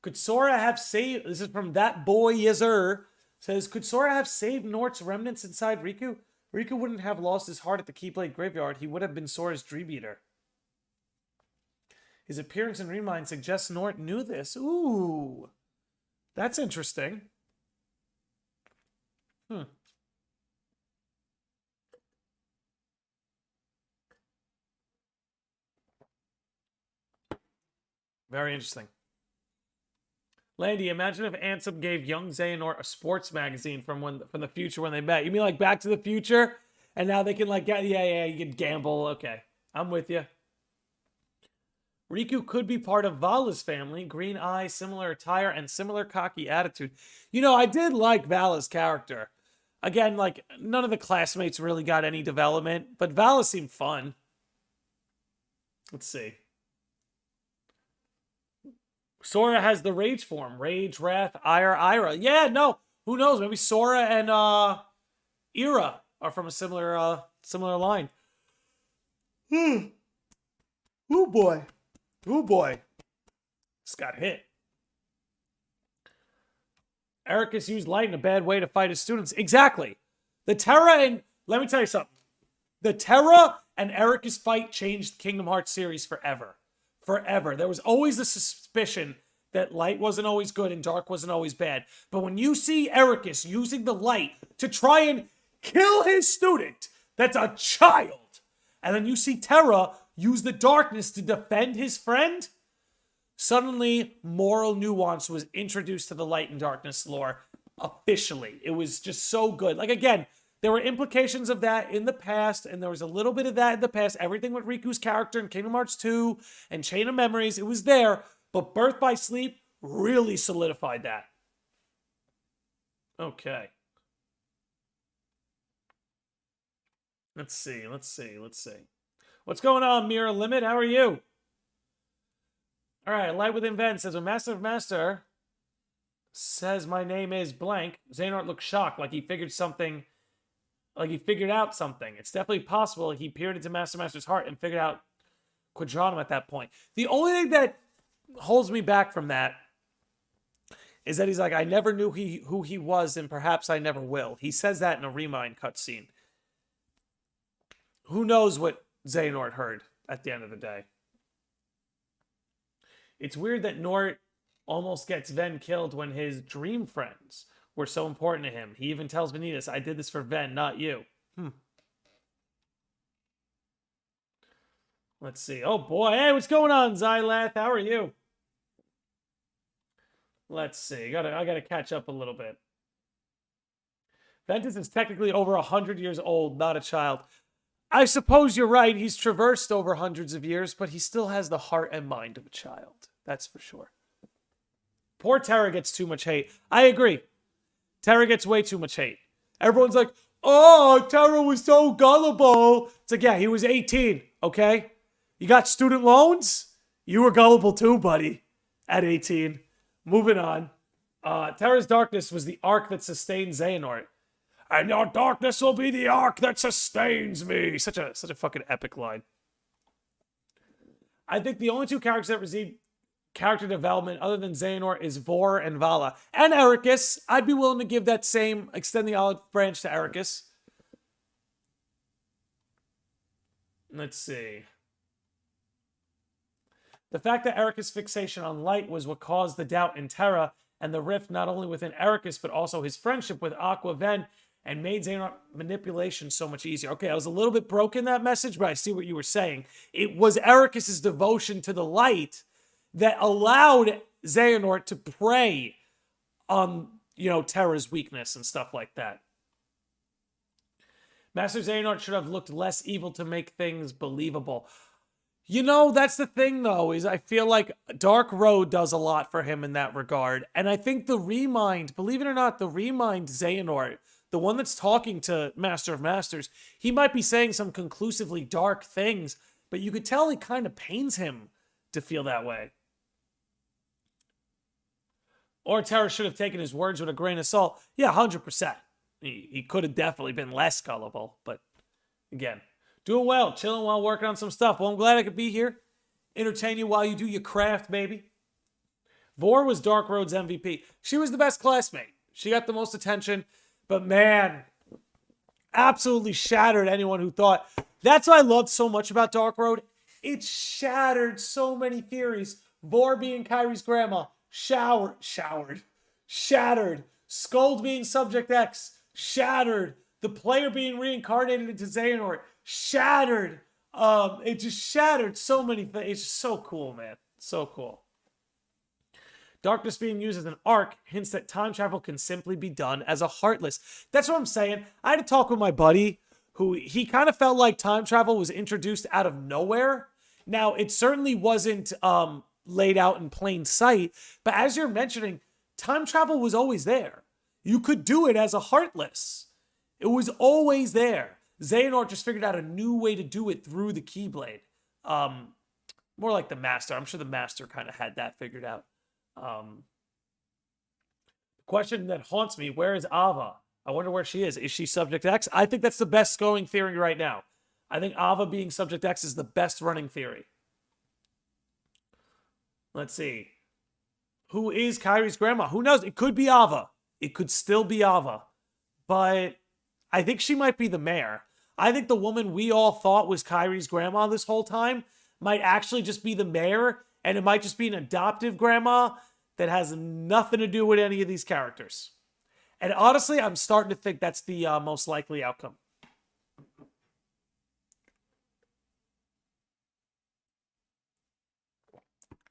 Could Sora have saved... This is from That Boy Yezer. Says, could Sora have saved Nort's remnants inside Riku? Riku wouldn't have lost his heart at the Keyblade Graveyard. He would have been Sora's Dream Eater. His appearance in Remind suggests Nort knew this. Ooh. That's interesting. Very interesting. Landy, imagine if Ansem gave young Xehanort a sports magazine from the future when they met. You mean like Back to the Future? And now they can like get, yeah, you can gamble. Okay, I'm with you. Riku could be part of Vala's family. Green eyes, similar attire, and similar cocky attitude. You know, I did like Vala's character. Again, like, none of the classmates really got any development, but Vala seemed fun. Let's see. Sora has the rage form. Rage, wrath, ire, ira. Yeah, no. Who knows? Maybe Sora and Ira are from a similar line. Oh boy. Oh boy. This got hit. Ericus used light in a bad way to fight his students. Exactly. The Terra and... Let me tell you something. The Terra and Ericus fight changed Kingdom Hearts series forever. Forever. There was always the suspicion that light wasn't always good and dark wasn't always bad. But when you see Ericus using the light to try and kill his student, that's a child. And then you see Terra use the darkness to defend his friend, suddenly moral nuance was introduced to the light and darkness lore officially. It was just so good. Like, again, there were implications of that in the past, and there was a little bit of that in the past. Everything with Riku's character in Kingdom Hearts 2 and Chain of Memories, it was there, but Birth by Sleep really solidified that. Okay. Let's see. What's going on, Mirror Limit? How are you? All right, Light Within Ven says, when Master of Master says my name is blank, Xehanort looks shocked, like he figured out something. It's definitely possible he peered into Master's heart and figured out Quadranum at that point. The only thing that holds me back from that is that he's like, I never knew who he was, and perhaps I never will. He says that in a Remind cutscene. Who knows what Xehanort heard at the end of the day? It's weird that Nort almost gets Ven killed when his dream friends were so important to him. He even tells Vanitas, I did this for Ven, not you. Let's see. Oh boy. Hey, what's going on, Xylath? How are you? Let's see. I gotta catch up a little bit. Ventus is technically over 100 years old, not a child. I suppose you're right. He's traversed over hundreds of years, but he still has the heart and mind of a child. That's for sure. Poor Terra gets too much hate. I agree. Terra gets way too much hate. Everyone's like, oh, Terra was so gullible. It's like, yeah, he was 18, okay? You got student loans? You were gullible too, buddy, at 18. Moving on. Terra's darkness was the arc that sustained Xehanort. And your darkness will be the arc that sustains me. Such a fucking epic line. I think the only two characters that received character development other than Xehanort is Vor and Vala. And Ericus. I'd be willing to give that same, extend the olive branch to Ericus. Let's see. The fact that Ericus' fixation on light was what caused the doubt in Terra and the rift not only within Ericus but also his friendship with Aqua Ven and made Xehanort manipulation so much easier. Okay, I was a little bit broken that message, but I see what you were saying. It was Ericus' devotion to the light that allowed Xehanort to prey on, Terra's weakness and stuff like that. Master Xehanort should have looked less evil to make things believable. That's the thing, though, is I feel like Dark Road does a lot for him in that regard. And I think the Remind, believe it or not, the Remind Xehanort, the one that's talking to Master of Masters, he might be saying some conclusively dark things, but you could tell it kind of pains him to feel that way. Or Terra should have taken his words with a grain of salt. Yeah, 100%. He could have definitely been less gullible, but again, doing well, chilling while working on some stuff. Well, I'm glad I could be here, entertain you while you do your craft, baby. Vor was Dark Road's MVP. She was the best classmate. She got the most attention. But man, absolutely shattered anyone who thought. That's what I loved so much about Dark Road. It shattered so many theories. Vor being Kyrie's grandma. Shattered. Skuld being Subject X. Shattered. The player being reincarnated into Xehanort. Shattered. It just shattered so many things. It's just so cool, man. So cool. Darkness being used as an arc hints that time travel can simply be done as a Heartless. That's what I'm saying. I had to talk with my buddy who he kind of felt like time travel was introduced out of nowhere. Now, it certainly wasn't laid out in plain sight, but as you're mentioning, time travel was always there. You could do it as a Heartless. It was always there. Xehanort just figured out a new way to do it through the Keyblade. More like the Master. I'm sure the Master kind of had that figured out. The question that haunts me, where is Ava? I wonder where she is. Is she Subject X? I think that's the best going theory right now. I think Ava being Subject X is the best running theory. Let's see. Who is Kyrie's grandma? Who knows? It could be Ava. It could still be Ava. But I think she might be the mayor. I think the woman we all thought was Kyrie's grandma this whole time might actually just be the mayor, and it might just be an adoptive grandma that has nothing to do with any of these characters. And honestly, I'm starting to think that's the most likely outcome.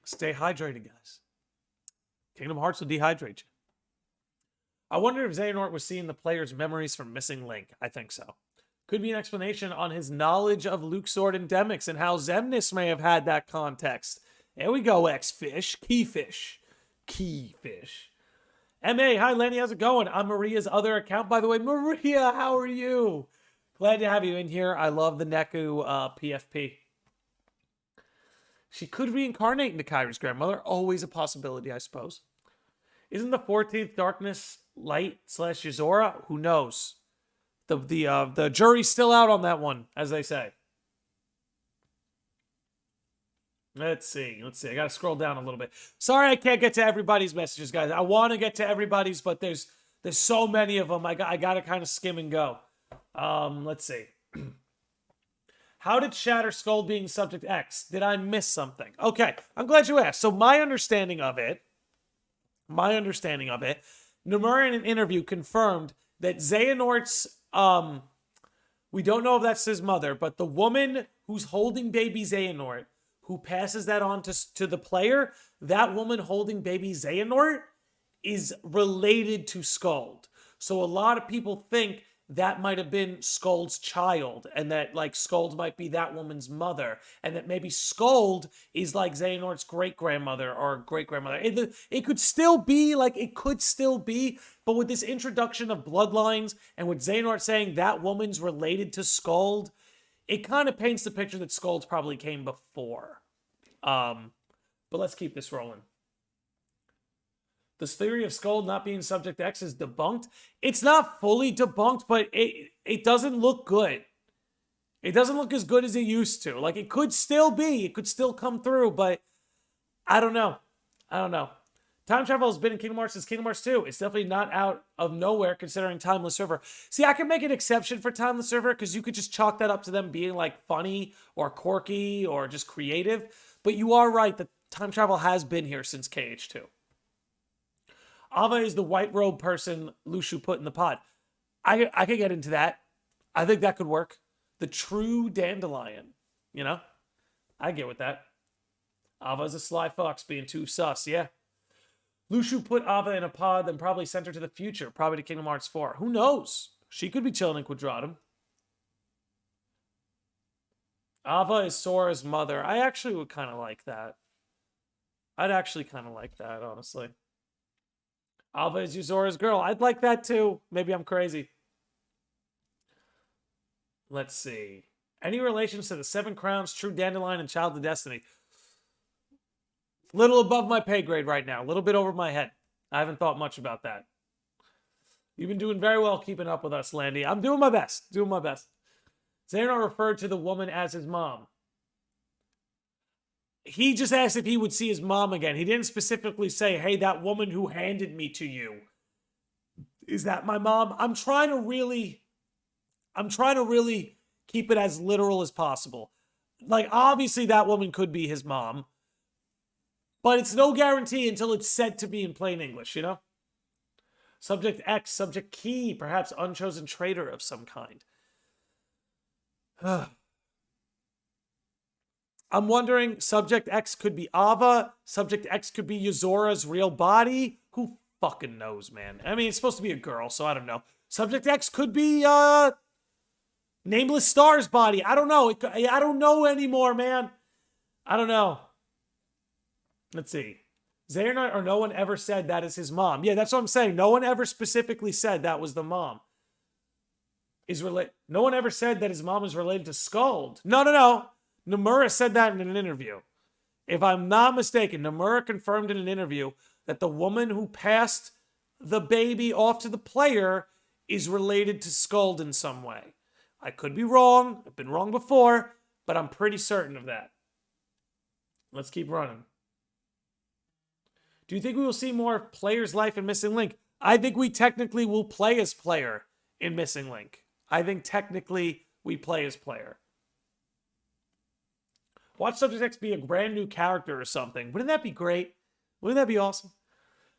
Stay hydrated, guys. Kingdom Hearts will dehydrate you. I wonder if Xehanort was seeing the player's memories from Missing Link. I think so. Could be an explanation on his knowledge of Luxu endemics and how Xemnas may have had that context. There we go, X-Fish. Keyfish. M.A., hi Lenny, how's it going? I'm Maria's other account, by the way. Maria, how are you? Glad to have you in here. I love the Neku PFP. She could reincarnate into Kyrie's grandmother. Always a possibility, I suppose. Isn't the 14th Darkness Light / Yuzora? Who knows? The jury's still out on that one, as they say. Let's see. I gotta scroll down a little bit. Sorry I can't get to everybody's messages, guys. I want to get to everybody's, but there's so many of them. I gotta kind of skim and go. Let's see. How did shatter Skuld being Subject X? Did I miss something? Okay, I'm glad you asked. So my understanding of it, Nomura in an interview confirmed that Xehanorts, we don't know if that's his mother, but the woman who's holding baby Xehanort, who passes that on to the player, that woman holding baby Xehanort is related to Skuld. So a lot of people think that might have been Skuld's child, and that like Skuld might be that woman's mother, and that maybe Skuld is like Xehanort's great-grandmother or great-grandmother. It could still be, but with this introduction of bloodlines, and with Xehanort saying that woman's related to Skuld, it kind of paints the picture that Skuld probably came before. But let's keep this rolling. This theory of Skuld not being Subject X is debunked. It's not fully debunked, but it doesn't look good. It doesn't look as good as it used to. Like, it could still be. It could still come through, but I don't know. Time travel has been in Kingdom Hearts since Kingdom Hearts 2. It's definitely not out of nowhere considering Timeless River. See, I can make an exception for Timeless River because you could just chalk that up to them being like funny or quirky or just creative. But you are right that time travel has been here since KH2. Ava is the white robe person Luxu put in the pod. I could get into that. I think that could work. The true dandelion, you know? I get with that. Ava's a sly fox being too sus, yeah. Luxu put Ava in a pod, then probably sent her to the future, probably to Kingdom Hearts 4. Who knows? She could be chilling in Quadratum. Ava is Sora's mother. I actually would kind of like that. I'd actually kind of like that, honestly. Ava is Yuzora's girl. I'd like that too. Maybe I'm crazy. Let's see. Any relations to the Seven Crowns, True Dandelion, and Child of Destiny? Little above my pay grade right now. A little bit over my head. I haven't thought much about that. You've been doing very well keeping up with us, Landy. I'm doing my best. Xehanort referred to the woman as his mom. He just asked if he would see his mom again. He didn't specifically say, hey, that woman who handed me to you. Is that my mom? I'm trying to really keep it as literal as possible. Like, obviously that woman could be his mom, but it's no guarantee until it's said to be in plain English, you know? Subject X, subject key, perhaps unchosen traitor of some kind. I'm wondering, subject X could be Ava, subject X could be Yuzora's real body. Who fucking knows, man? I mean, it's supposed to be a girl, so I don't know. Subject X could be, Nameless Star's body. I don't know. I don't know anymore, man. I don't know. Let's see. Xehanort or no one ever said that is his mom. Yeah, that's what I'm saying. No one ever specifically said that was the mom. No one ever said that his mom is related to Skuld. No. Nomura said that in an interview. If I'm not mistaken, Nomura confirmed in an interview that the woman who passed the baby off to the player is related to Skuld in some way. I could be wrong. I've been wrong before, but I'm pretty certain of that. Let's keep running. Do you think we will see more of Player's life in Missing Link? I think we technically will play as Player in Missing Link. I think technically we play as Player. Watch Subject X be a brand new character or something. Wouldn't that be great? Wouldn't that be awesome?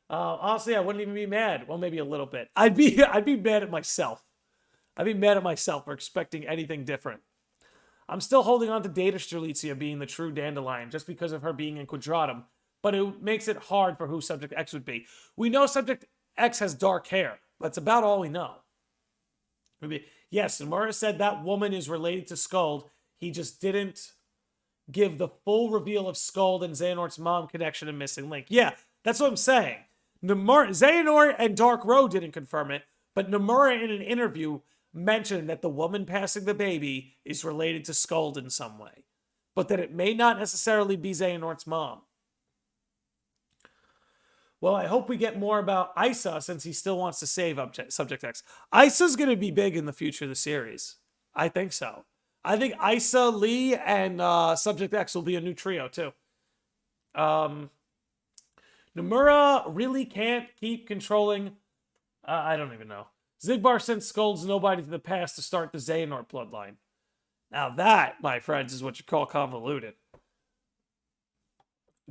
Honestly, I wouldn't even be mad. Well, maybe a little bit. I'd be mad at myself. I'd be mad at myself for expecting anything different. I'm still holding on to Data Strelitzia being the true Dandelion just because of her being in Quadratum, but it makes it hard for who Subject X would be. We know Subject X has dark hair. That's about all we know. Yes, Nomura said that woman is related to Skuld. He just didn't give the full reveal of Skuld and Xehanort's mom connection in Missing Link. Yeah, that's what I'm saying. Xehanort and Dark Road didn't confirm it, but Nomura in an interview mentioned that the woman passing the baby is related to Skuld in some way, but that it may not necessarily be Xehanort's mom. Well, I hope we get more about Isa since he still wants to save Subject X. Isa's going to be big in the future of the series. I think so. I think Isa, Lee, and Subject X will be a new trio, too. Nomura really can't keep controlling... I don't even know. Xigbar sent Skuld's nobody to the past to start the Xehanort bloodline. Now that, my friends, is what you call convoluted.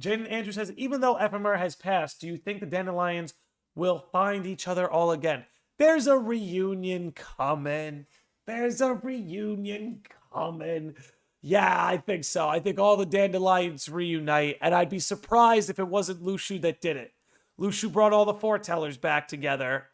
Jaden Andrews says, even though Ephemer has passed, do you think the Dandelions will find each other all again? There's a reunion coming. There's a reunion coming. Yeah, I think so. I think all the Dandelions reunite, and I'd be surprised if it wasn't Luxu that did it. Luxu brought all the foretellers back together,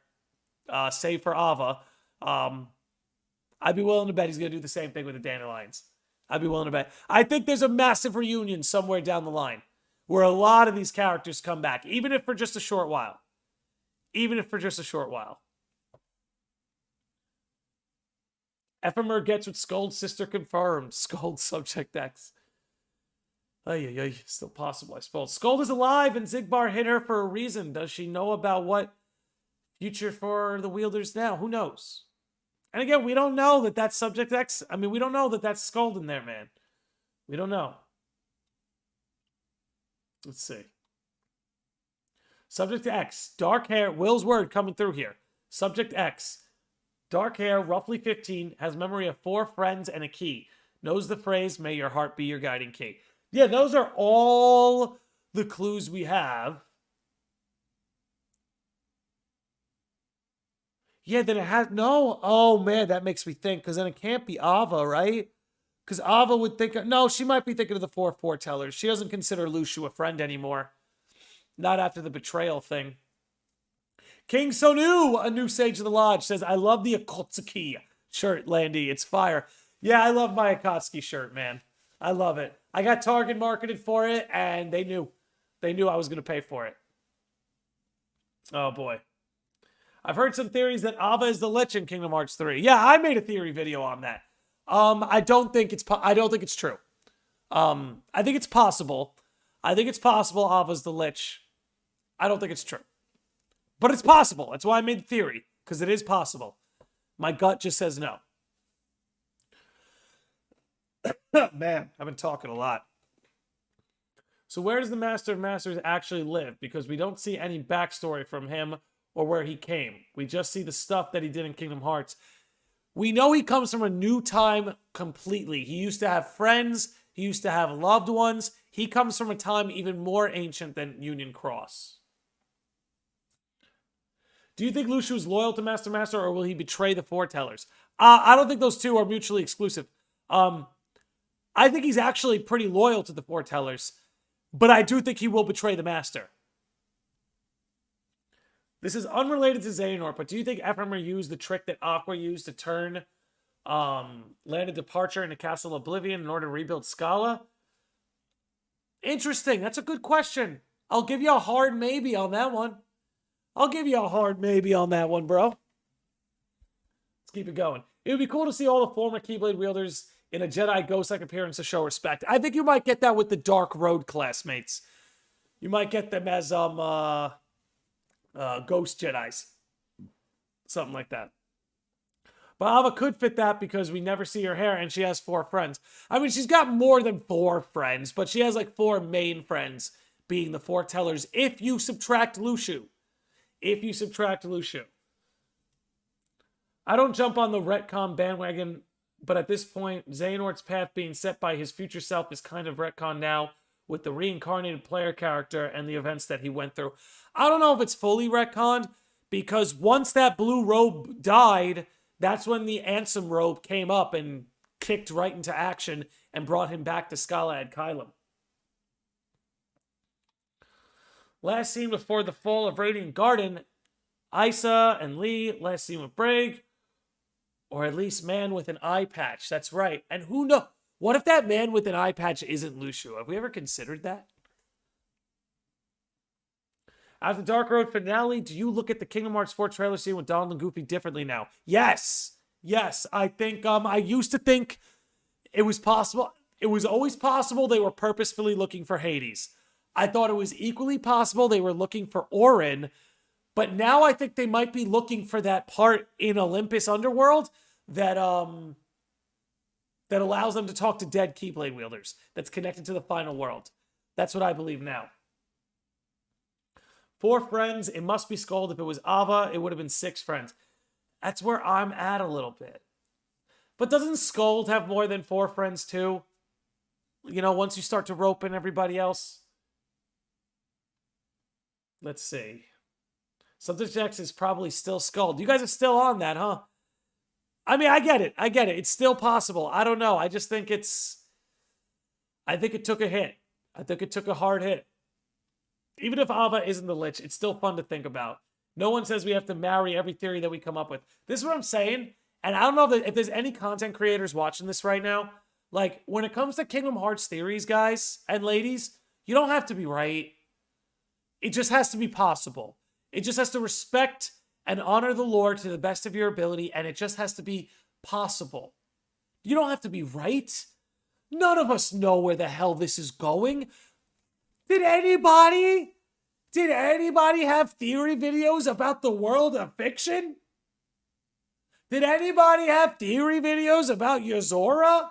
save for Ava. I'd be willing to bet he's going to do the same thing with the Dandelions. I'd be willing to bet. I think there's a massive reunion somewhere down the line where a lot of these characters come back, even if for just a short while. Even if for just a short while. Ephemer gets with Skuld's sister confirmed. Skuld Subject X. Ay, still possible, I suppose. Skuld is alive and Xigbar hit her for a reason. Does she know about what future for the wielders now? Who knows? And again, we don't know that that's Subject X. I mean, we don't know that that's Skuld in there, man. We don't know. Let's see. Subject X. Dark hair. Will's word coming through here. Subject X. Dark hair, roughly 15, has memory of 4 friends and a key. Knows the phrase, may your heart be your guiding key. Yeah, those are all the clues we have. Yeah, then it has... No. Oh, man, that makes me think. Because then it can't be Ava, right? Because Ava would think... No, she might be thinking of the 4 foretellers. She doesn't consider Luxu a friend anymore. Not after the betrayal thing. King Sonu, a new Sage of the Lodge, says, I love the Akatsuki shirt, Landy. It's fire. Yeah, I love my Akatsuki shirt, man. I love it. I got target marketed for it, and they knew. They knew I was going to pay for it. Oh, boy. I've heard some theories that Ava is the Lich in Kingdom Hearts 3. Yeah, I made a theory video on that. I don't think it's true. I think it's possible. I think it's possible Ava's the Lich. I don't think it's true. But it's possible. That's why I made the theory. Because it is possible. My gut just says no. Man, I've been talking a lot. So where does the Master of Masters actually live? Because we don't see any backstory from him or where he came. We just see the stuff that he did in Kingdom Hearts. We know he comes from a new time completely. He used to have friends. He used to have loved ones. He comes from a time even more ancient than Union Cross. Do you think Luxu is loyal to Master Master, or will he betray the foretellers? I don't think those two are mutually exclusive. I think he's actually pretty loyal to the foretellers, but I do think he will betray the Master. This is unrelated to Xehanort, but do you think Ephraim used the trick that Aqua used to turn Land of Departure into Castle Oblivion in order to rebuild Scala? Interesting. That's a good question. I'll give you a hard maybe on that one. I'll give you a hard maybe on that one, bro. Let's keep it going. It would be cool to see all the former Keyblade wielders in a Jedi Ghost-like appearance to show respect. I think you might get that with the Dark Road classmates. You might get them as Ghost Jedis. Something like that. But Ava could fit that because we never see her hair and she has 4 friends. I mean, she's got more than 4 friends, but she has like 4 main friends being the foretellers if you subtract Luxu. If you subtract Luxu. I don't jump on the retcon bandwagon, but at this point, Xehanort's path being set by his future self is kind of retcon now with the reincarnated player character and the events that he went through. I don't know if it's fully retconned, because once that blue robe died, that's when the Ansem robe came up and kicked right into action and brought him back to Scala at Kylum. Last scene before the fall of Radiant Garden, Isa and Lee, last scene with Braig, or at least man with an eye patch. That's right. And who knows? What if that man with an eye patch isn't Luxu? Have we ever considered that? After Dark Road finale, do you look at the Kingdom Hearts 4 trailer scene with Donald and Goofy differently now? Yes. Yes. I think, I used to think it was possible. It was always possible they were purposefully looking for Hades. I thought it was equally possible they were looking for Orin, but now I think they might be looking for that part in Olympus Underworld that that allows them to talk to dead Keyblade wielders, that's connected to the final world. That's what I believe now. 4 friends, it must be Skuld. If it was Ava, it would have been 6 friends. That's where I'm at a little bit. But doesn't Skuld have more than 4 friends too? You know, once you start to rope in everybody else. Let's see. Subject X is probably still Skuld. You guys are still on that, huh? I mean, I get it. I get it. It's still possible. I don't know. I just think I think it took a hit. I think it took a hard hit. Even if Ava isn't the Lich, it's still fun to think about. No one says we have to marry every theory that we come up with. This is what I'm saying. And I don't know if there's any content creators watching this right now. Like, when it comes to Kingdom Hearts theories, guys and ladies, you don't have to be right. It just has to be possible. It just has to respect and honor the lore to the best of your ability, and it just has to be possible. You don't have to be right. None of us know where the hell this is going. Did anybody have theory videos about the world of fiction? Did anybody have theory videos about Yozora?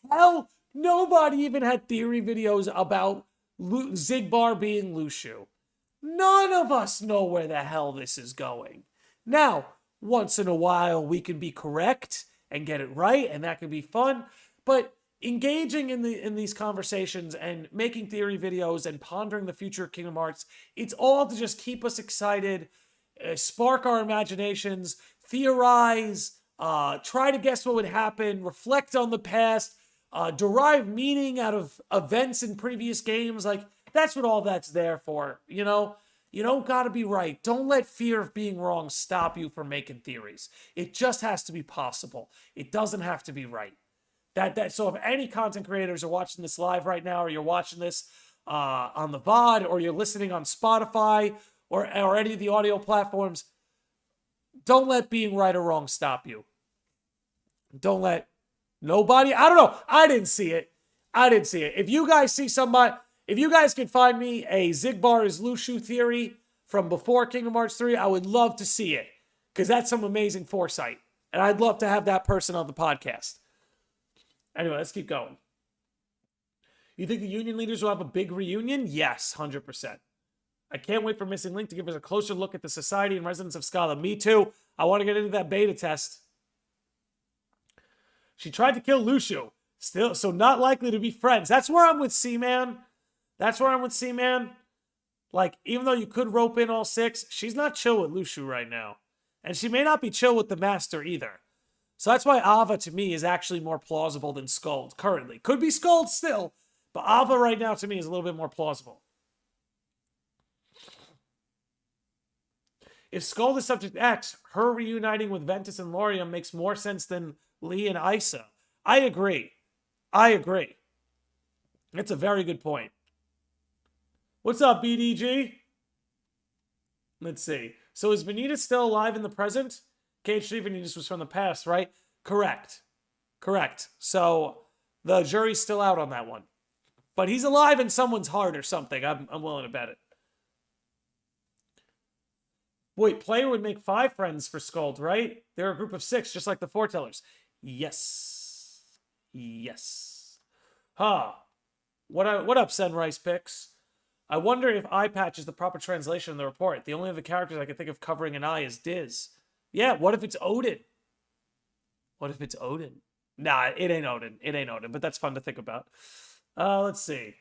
Hell, nobody even had theory videos about Xigbar being Luxu. None of us know where the hell this is going. Now, once in a while, we can be correct and get it right, and that can be fun. But engaging in these conversations and making theory videos and pondering the future of Kingdom Hearts, it's all to just keep us excited, spark our imaginations, theorize, try to guess what would happen, reflect on the past, derive meaning out of events in previous games. Like, that's what all that's there for, you know? You don't gotta be right. Don't let fear of being wrong stop you from making theories. It just has to be possible. It doesn't have to be right. So if any content creators are watching this live right now, or you're watching this on the VOD, or you're listening on Spotify, or any of the audio platforms, don't let being right or wrong stop you. Don't let nobody, I don't know. I didn't see it. If you guys see somebody, if you guys can find me a Xigbar is Luxu theory from before Kingdom Hearts 3, I would love to see it, because that's some amazing foresight. And I'd love to have that person on the podcast. Anyway, let's keep going. You think the union leaders will have a big reunion? Yes, 100%. I can't wait for Missing Link to give us a closer look at the society and residents of Scala. Me too. I want to get into that beta test. She tried to kill Luxu. Still, so not likely to be friends. That's where I'm with C-Man. That's where I'm with C-Man. Like, even though you could rope in all 6, she's not chill with Luxu right now. And she may not be chill with the Master either. So that's why Ava, to me, is actually more plausible than Skuld currently. Could be Skuld still, but Ava right now, to me, is a little bit more plausible. If Skuld is Subject X, her reuniting with Ventus and Laurium makes more sense than Lee and Isa. I agree. I agree. It's a very good point. What's up, BDG? Let's see. So is Vanitas still alive in the present? KH3 Vanitas was from the past, right? Correct. Correct. So the jury's still out on that one. But he's alive in someone's heart or something. I'm willing to bet it. Wait, player would make 5 friends for Skuld, right? They're a group of 6, just like the Foretellers. Yes. Yes. Huh. What up, Sunrise Picks? I wonder if eye patch is the proper translation in the report. The only other characters I can think of covering an eye is Diz. Yeah, what if it's Odin? What if it's Odin? Nah, it ain't Odin. It ain't Odin, but that's fun to think about. Let's see.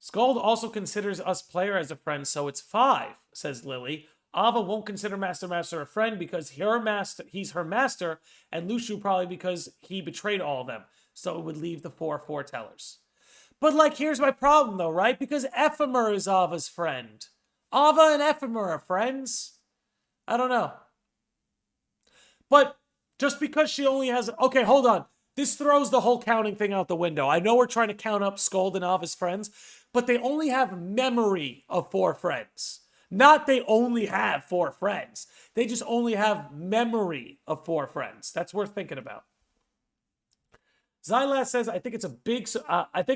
Skuld also considers us player as a friend, so it's 5, says Lily. Ava won't consider Master a friend because he's her master, and Luxu probably because he betrayed all of them. So it would leave the 4 foretellers. But, like, here's my problem, though, right? Because Ephemer is Ava's friend. Ava and Ephemer are friends. I don't know. But just because she only has... Okay, hold on. This throws the whole counting thing out the window. I know we're trying to count up Skuld and Ava's friends, but they only have memory of 4 friends. Not they only have 4 friends. They just only have memory of 4 friends. That's worth thinking about. Xylas says, I think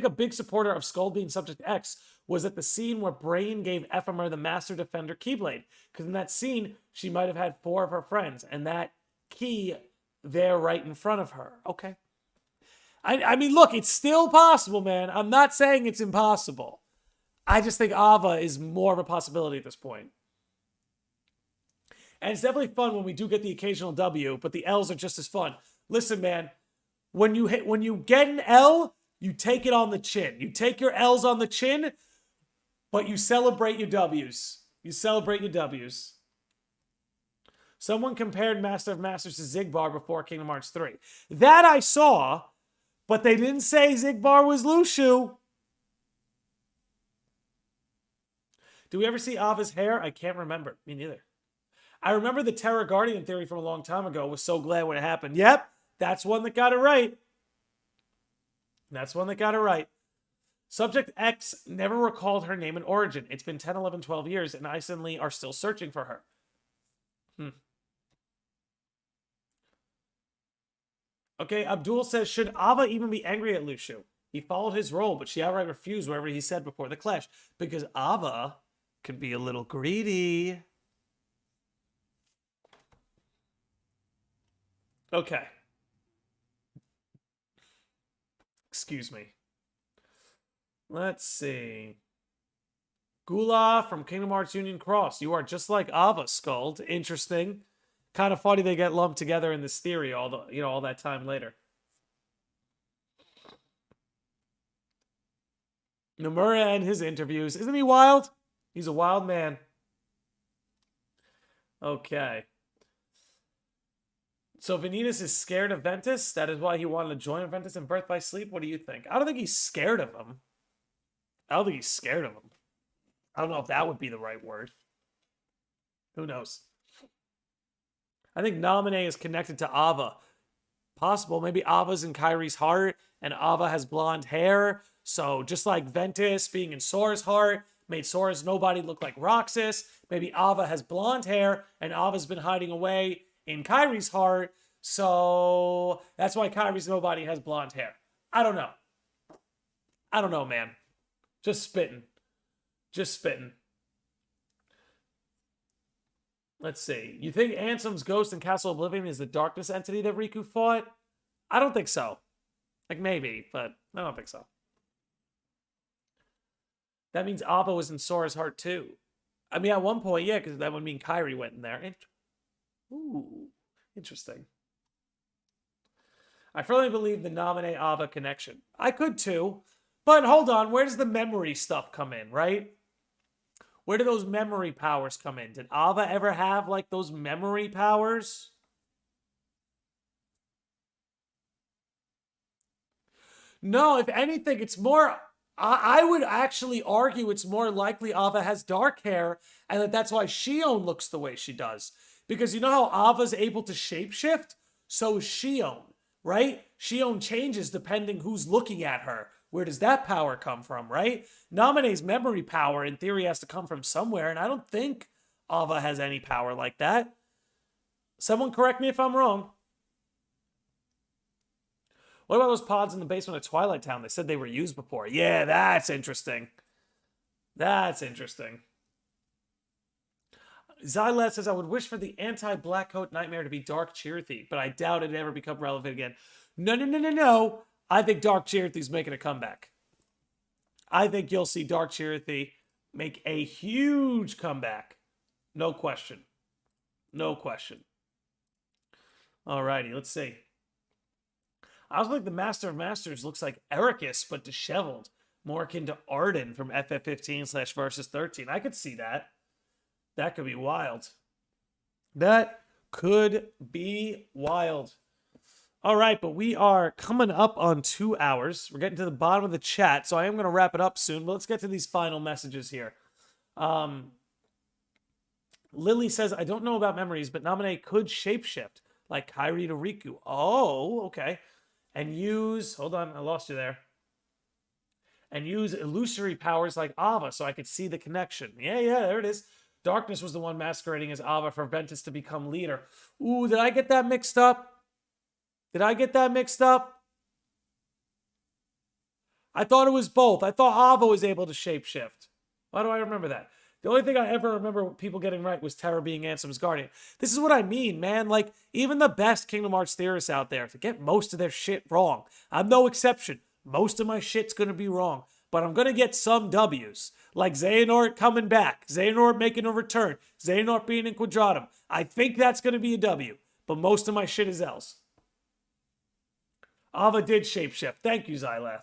a big supporter of Skuld being Subject X was at the scene where Brain gave Ephemer the Master Defender Keyblade. Because in that scene, she might have had 4 of her friends. And that key there right in front of her. Okay. I mean, look, it's still possible, man. I'm not saying it's impossible. I just think Ava is more of a possibility at this point. And it's definitely fun when we do get the occasional W, but the L's are just as fun. Listen, man. When you get an L, you take it on the chin. You take your L's on the chin, but you celebrate your W's. You celebrate your W's. Someone compared Master of Masters to Xigbar before Kingdom Hearts 3. That I saw, but they didn't say Xigbar was Luxu. Do we ever see Ava's hair? I can't remember. Me neither. I remember the Terra Guardian theory from a long time ago. Was so glad when it happened. Yep. That's one that got it right. That's one that got it right. Subject X never recalled her name and origin. It's been 10, 11, 12 years, and Isa and Lee are still searching for her. Okay, Abdul says, should Ava even be angry at Luxu? He followed his role, but she outright refused whatever he said before the clash, because Ava could be a little greedy. Okay. Excuse me. Let's see. Gula from Kingdom Hearts Union Cross. You are just like Ava, Skuld. Interesting. Kind of funny they get lumped together in this theory all that time later. Nomura and his interviews. Isn't he wild? He's a wild man. Okay. So Vanitas is scared of Ventus. That is why he wanted to join Ventus in Birth by Sleep. What do you think? I don't think he's scared of him. I don't think he's scared of him. I don't know if that would be the right word. Who knows? I think Naminé is connected to Ava. Possible. Maybe Ava's in Kairi's heart, and Ava has blonde hair. So just like Ventus being in Sora's heart made Sora's nobody look like Roxas, maybe Ava has blonde hair, and Ava's been hiding away in Kairi's heart, so that's why Kairi's nobody has blonde hair. I don't know. I don't know, man. Just spitting. Just spitting. Let's see. You think Ansem's ghost in Castle Oblivion is the darkness entity that Riku fought? I don't think so. Like, maybe, but I don't think so. That means Ava was in Sora's heart too. I mean, at one point, yeah, because that would mean Kyrie went in there. Ooh, interesting. I firmly believe the nominate Ava connection. I could too. But hold on, where does the memory stuff come in, right? Where do those memory powers come in? Did Ava ever have, like, those memory powers? No, if anything, it's more... I would actually argue it's more likely Ava has dark hair and that's why Xion looks the way she does. Because you know how Ava's able to shapeshift? So is Xion, right? Xion changes depending who's looking at her. Where does that power come from, right? Namine's memory power, in theory, has to come from somewhere, and I don't think Ava has any power like that. Someone correct me if I'm wrong. What about those pods in the basement of Twilight Town? They said they were used before. Yeah, that's interesting. That's interesting. Xylet says, I would wish for the anti-Black Coat Nightmare to be Dark Chirithy, but I doubt it'd ever become relevant again. No. I think Dark Chirithy's making a comeback. I think you'll see Dark Chirithy make a huge comeback. No question. No question. Alrighty, let's see. I also think the Master of Masters looks like Ericus, but disheveled. More akin to Arden from FF15/Versus13. I could see that. That could be wild. That could be wild. All right, but we are coming up on 2 hours. We're getting to the bottom of the chat, so I am going to wrap it up soon. But let's get to these final messages here. Lily says, I don't know about memories, but Naminé could shapeshift, like Kairi to Riku. Oh, okay. And use, hold on, I lost you there. And use illusory powers like Ava, so I could see the connection. Yeah, there it is. Darkness was the one masquerading as Ava for Ventus to become leader. Ooh, did I get that mixed up? I thought it was both. I thought Ava was able to shapeshift. Why do I remember that? The only thing I ever remember people getting right was Terra being Ansem's guardian. This is what I mean, man. Like, even the best Kingdom Hearts theorists out there to get most of their shit wrong. I'm no exception. Most of my shit's going to be wrong. But I'm going to get some W's. Like Xehanort coming back. Xehanort making a return. Xehanort being in Quadratum. I think that's going to be a W. But most of my shit is L's. Ava did shapeshift. Thank you, Xylath.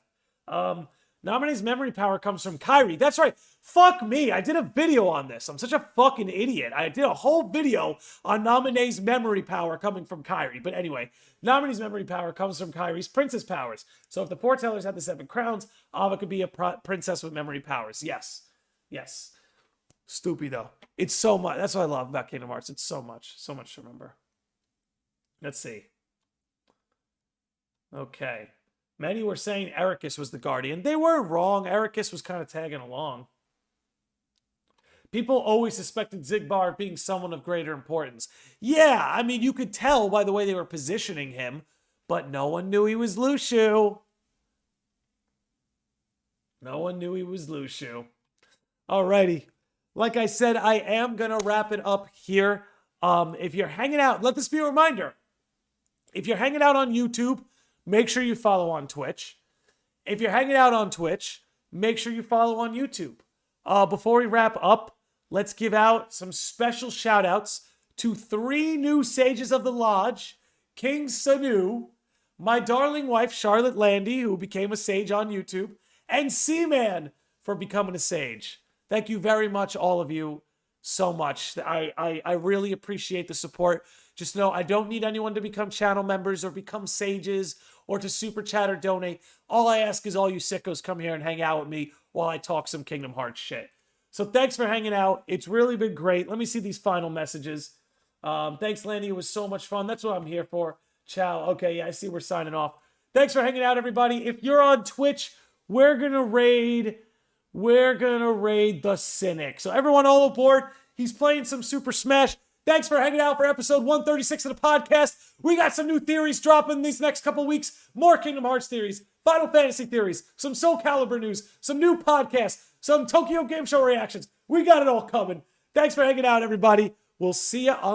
Naminé's memory power comes from Kairi. That's right. Fuck me. I did a video on this. I'm such a fucking idiot. I did a whole video on Naminé's memory power coming from Kairi. But anyway, Naminé's memory power comes from Kairi's princess powers. So if the foretellers had the 7 crowns, Ava could be a princess with memory powers. Yes. Stupid though. It's so much. That's what I love about Kingdom Hearts. It's so much to remember. Let's see. Okay. Many were saying Ericus was the guardian. They were wrong. Ericus was kind of tagging along. People always suspected Xigbar of being someone of greater importance. Yeah, I mean, you could tell by the way they were positioning him, but no one knew he was Luxu. Alrighty. Like I said, I am going to wrap it up here. If you're hanging out, let this be a reminder. If you're hanging out on YouTube, make sure you follow on Twitch. If you're hanging out on Twitch, make sure you follow on YouTube. Before we wrap up, let's give out some special shout-outs to 3 new sages of the Lodge, King Sanu, my darling wife Charlotte Landy, who became a sage on YouTube, and Seaman for becoming a sage. Thank you very much, all of you, so much. I really appreciate the support. Just know I don't need anyone to become channel members or become sages or to super chat or donate. All I ask is all you sickos come here and hang out with me while I talk some Kingdom Hearts shit. So thanks for hanging out. It's really been great. Let me see these final messages. Thanks, Landy. It was so much fun. That's what I'm here for. Ciao. Okay, yeah, I see we're signing off. Thanks for hanging out, everybody. If you're on Twitch, we're going to raid the Cynic. So everyone all aboard. He's playing some Super Smash. Thanks for hanging out for episode 136 of the podcast. We got some new theories dropping these next couple weeks. More Kingdom Hearts theories, Final Fantasy theories, some Soul Calibur news, some new podcasts, some Tokyo Game Show reactions. We got it all coming. Thanks for hanging out, everybody. We'll see you on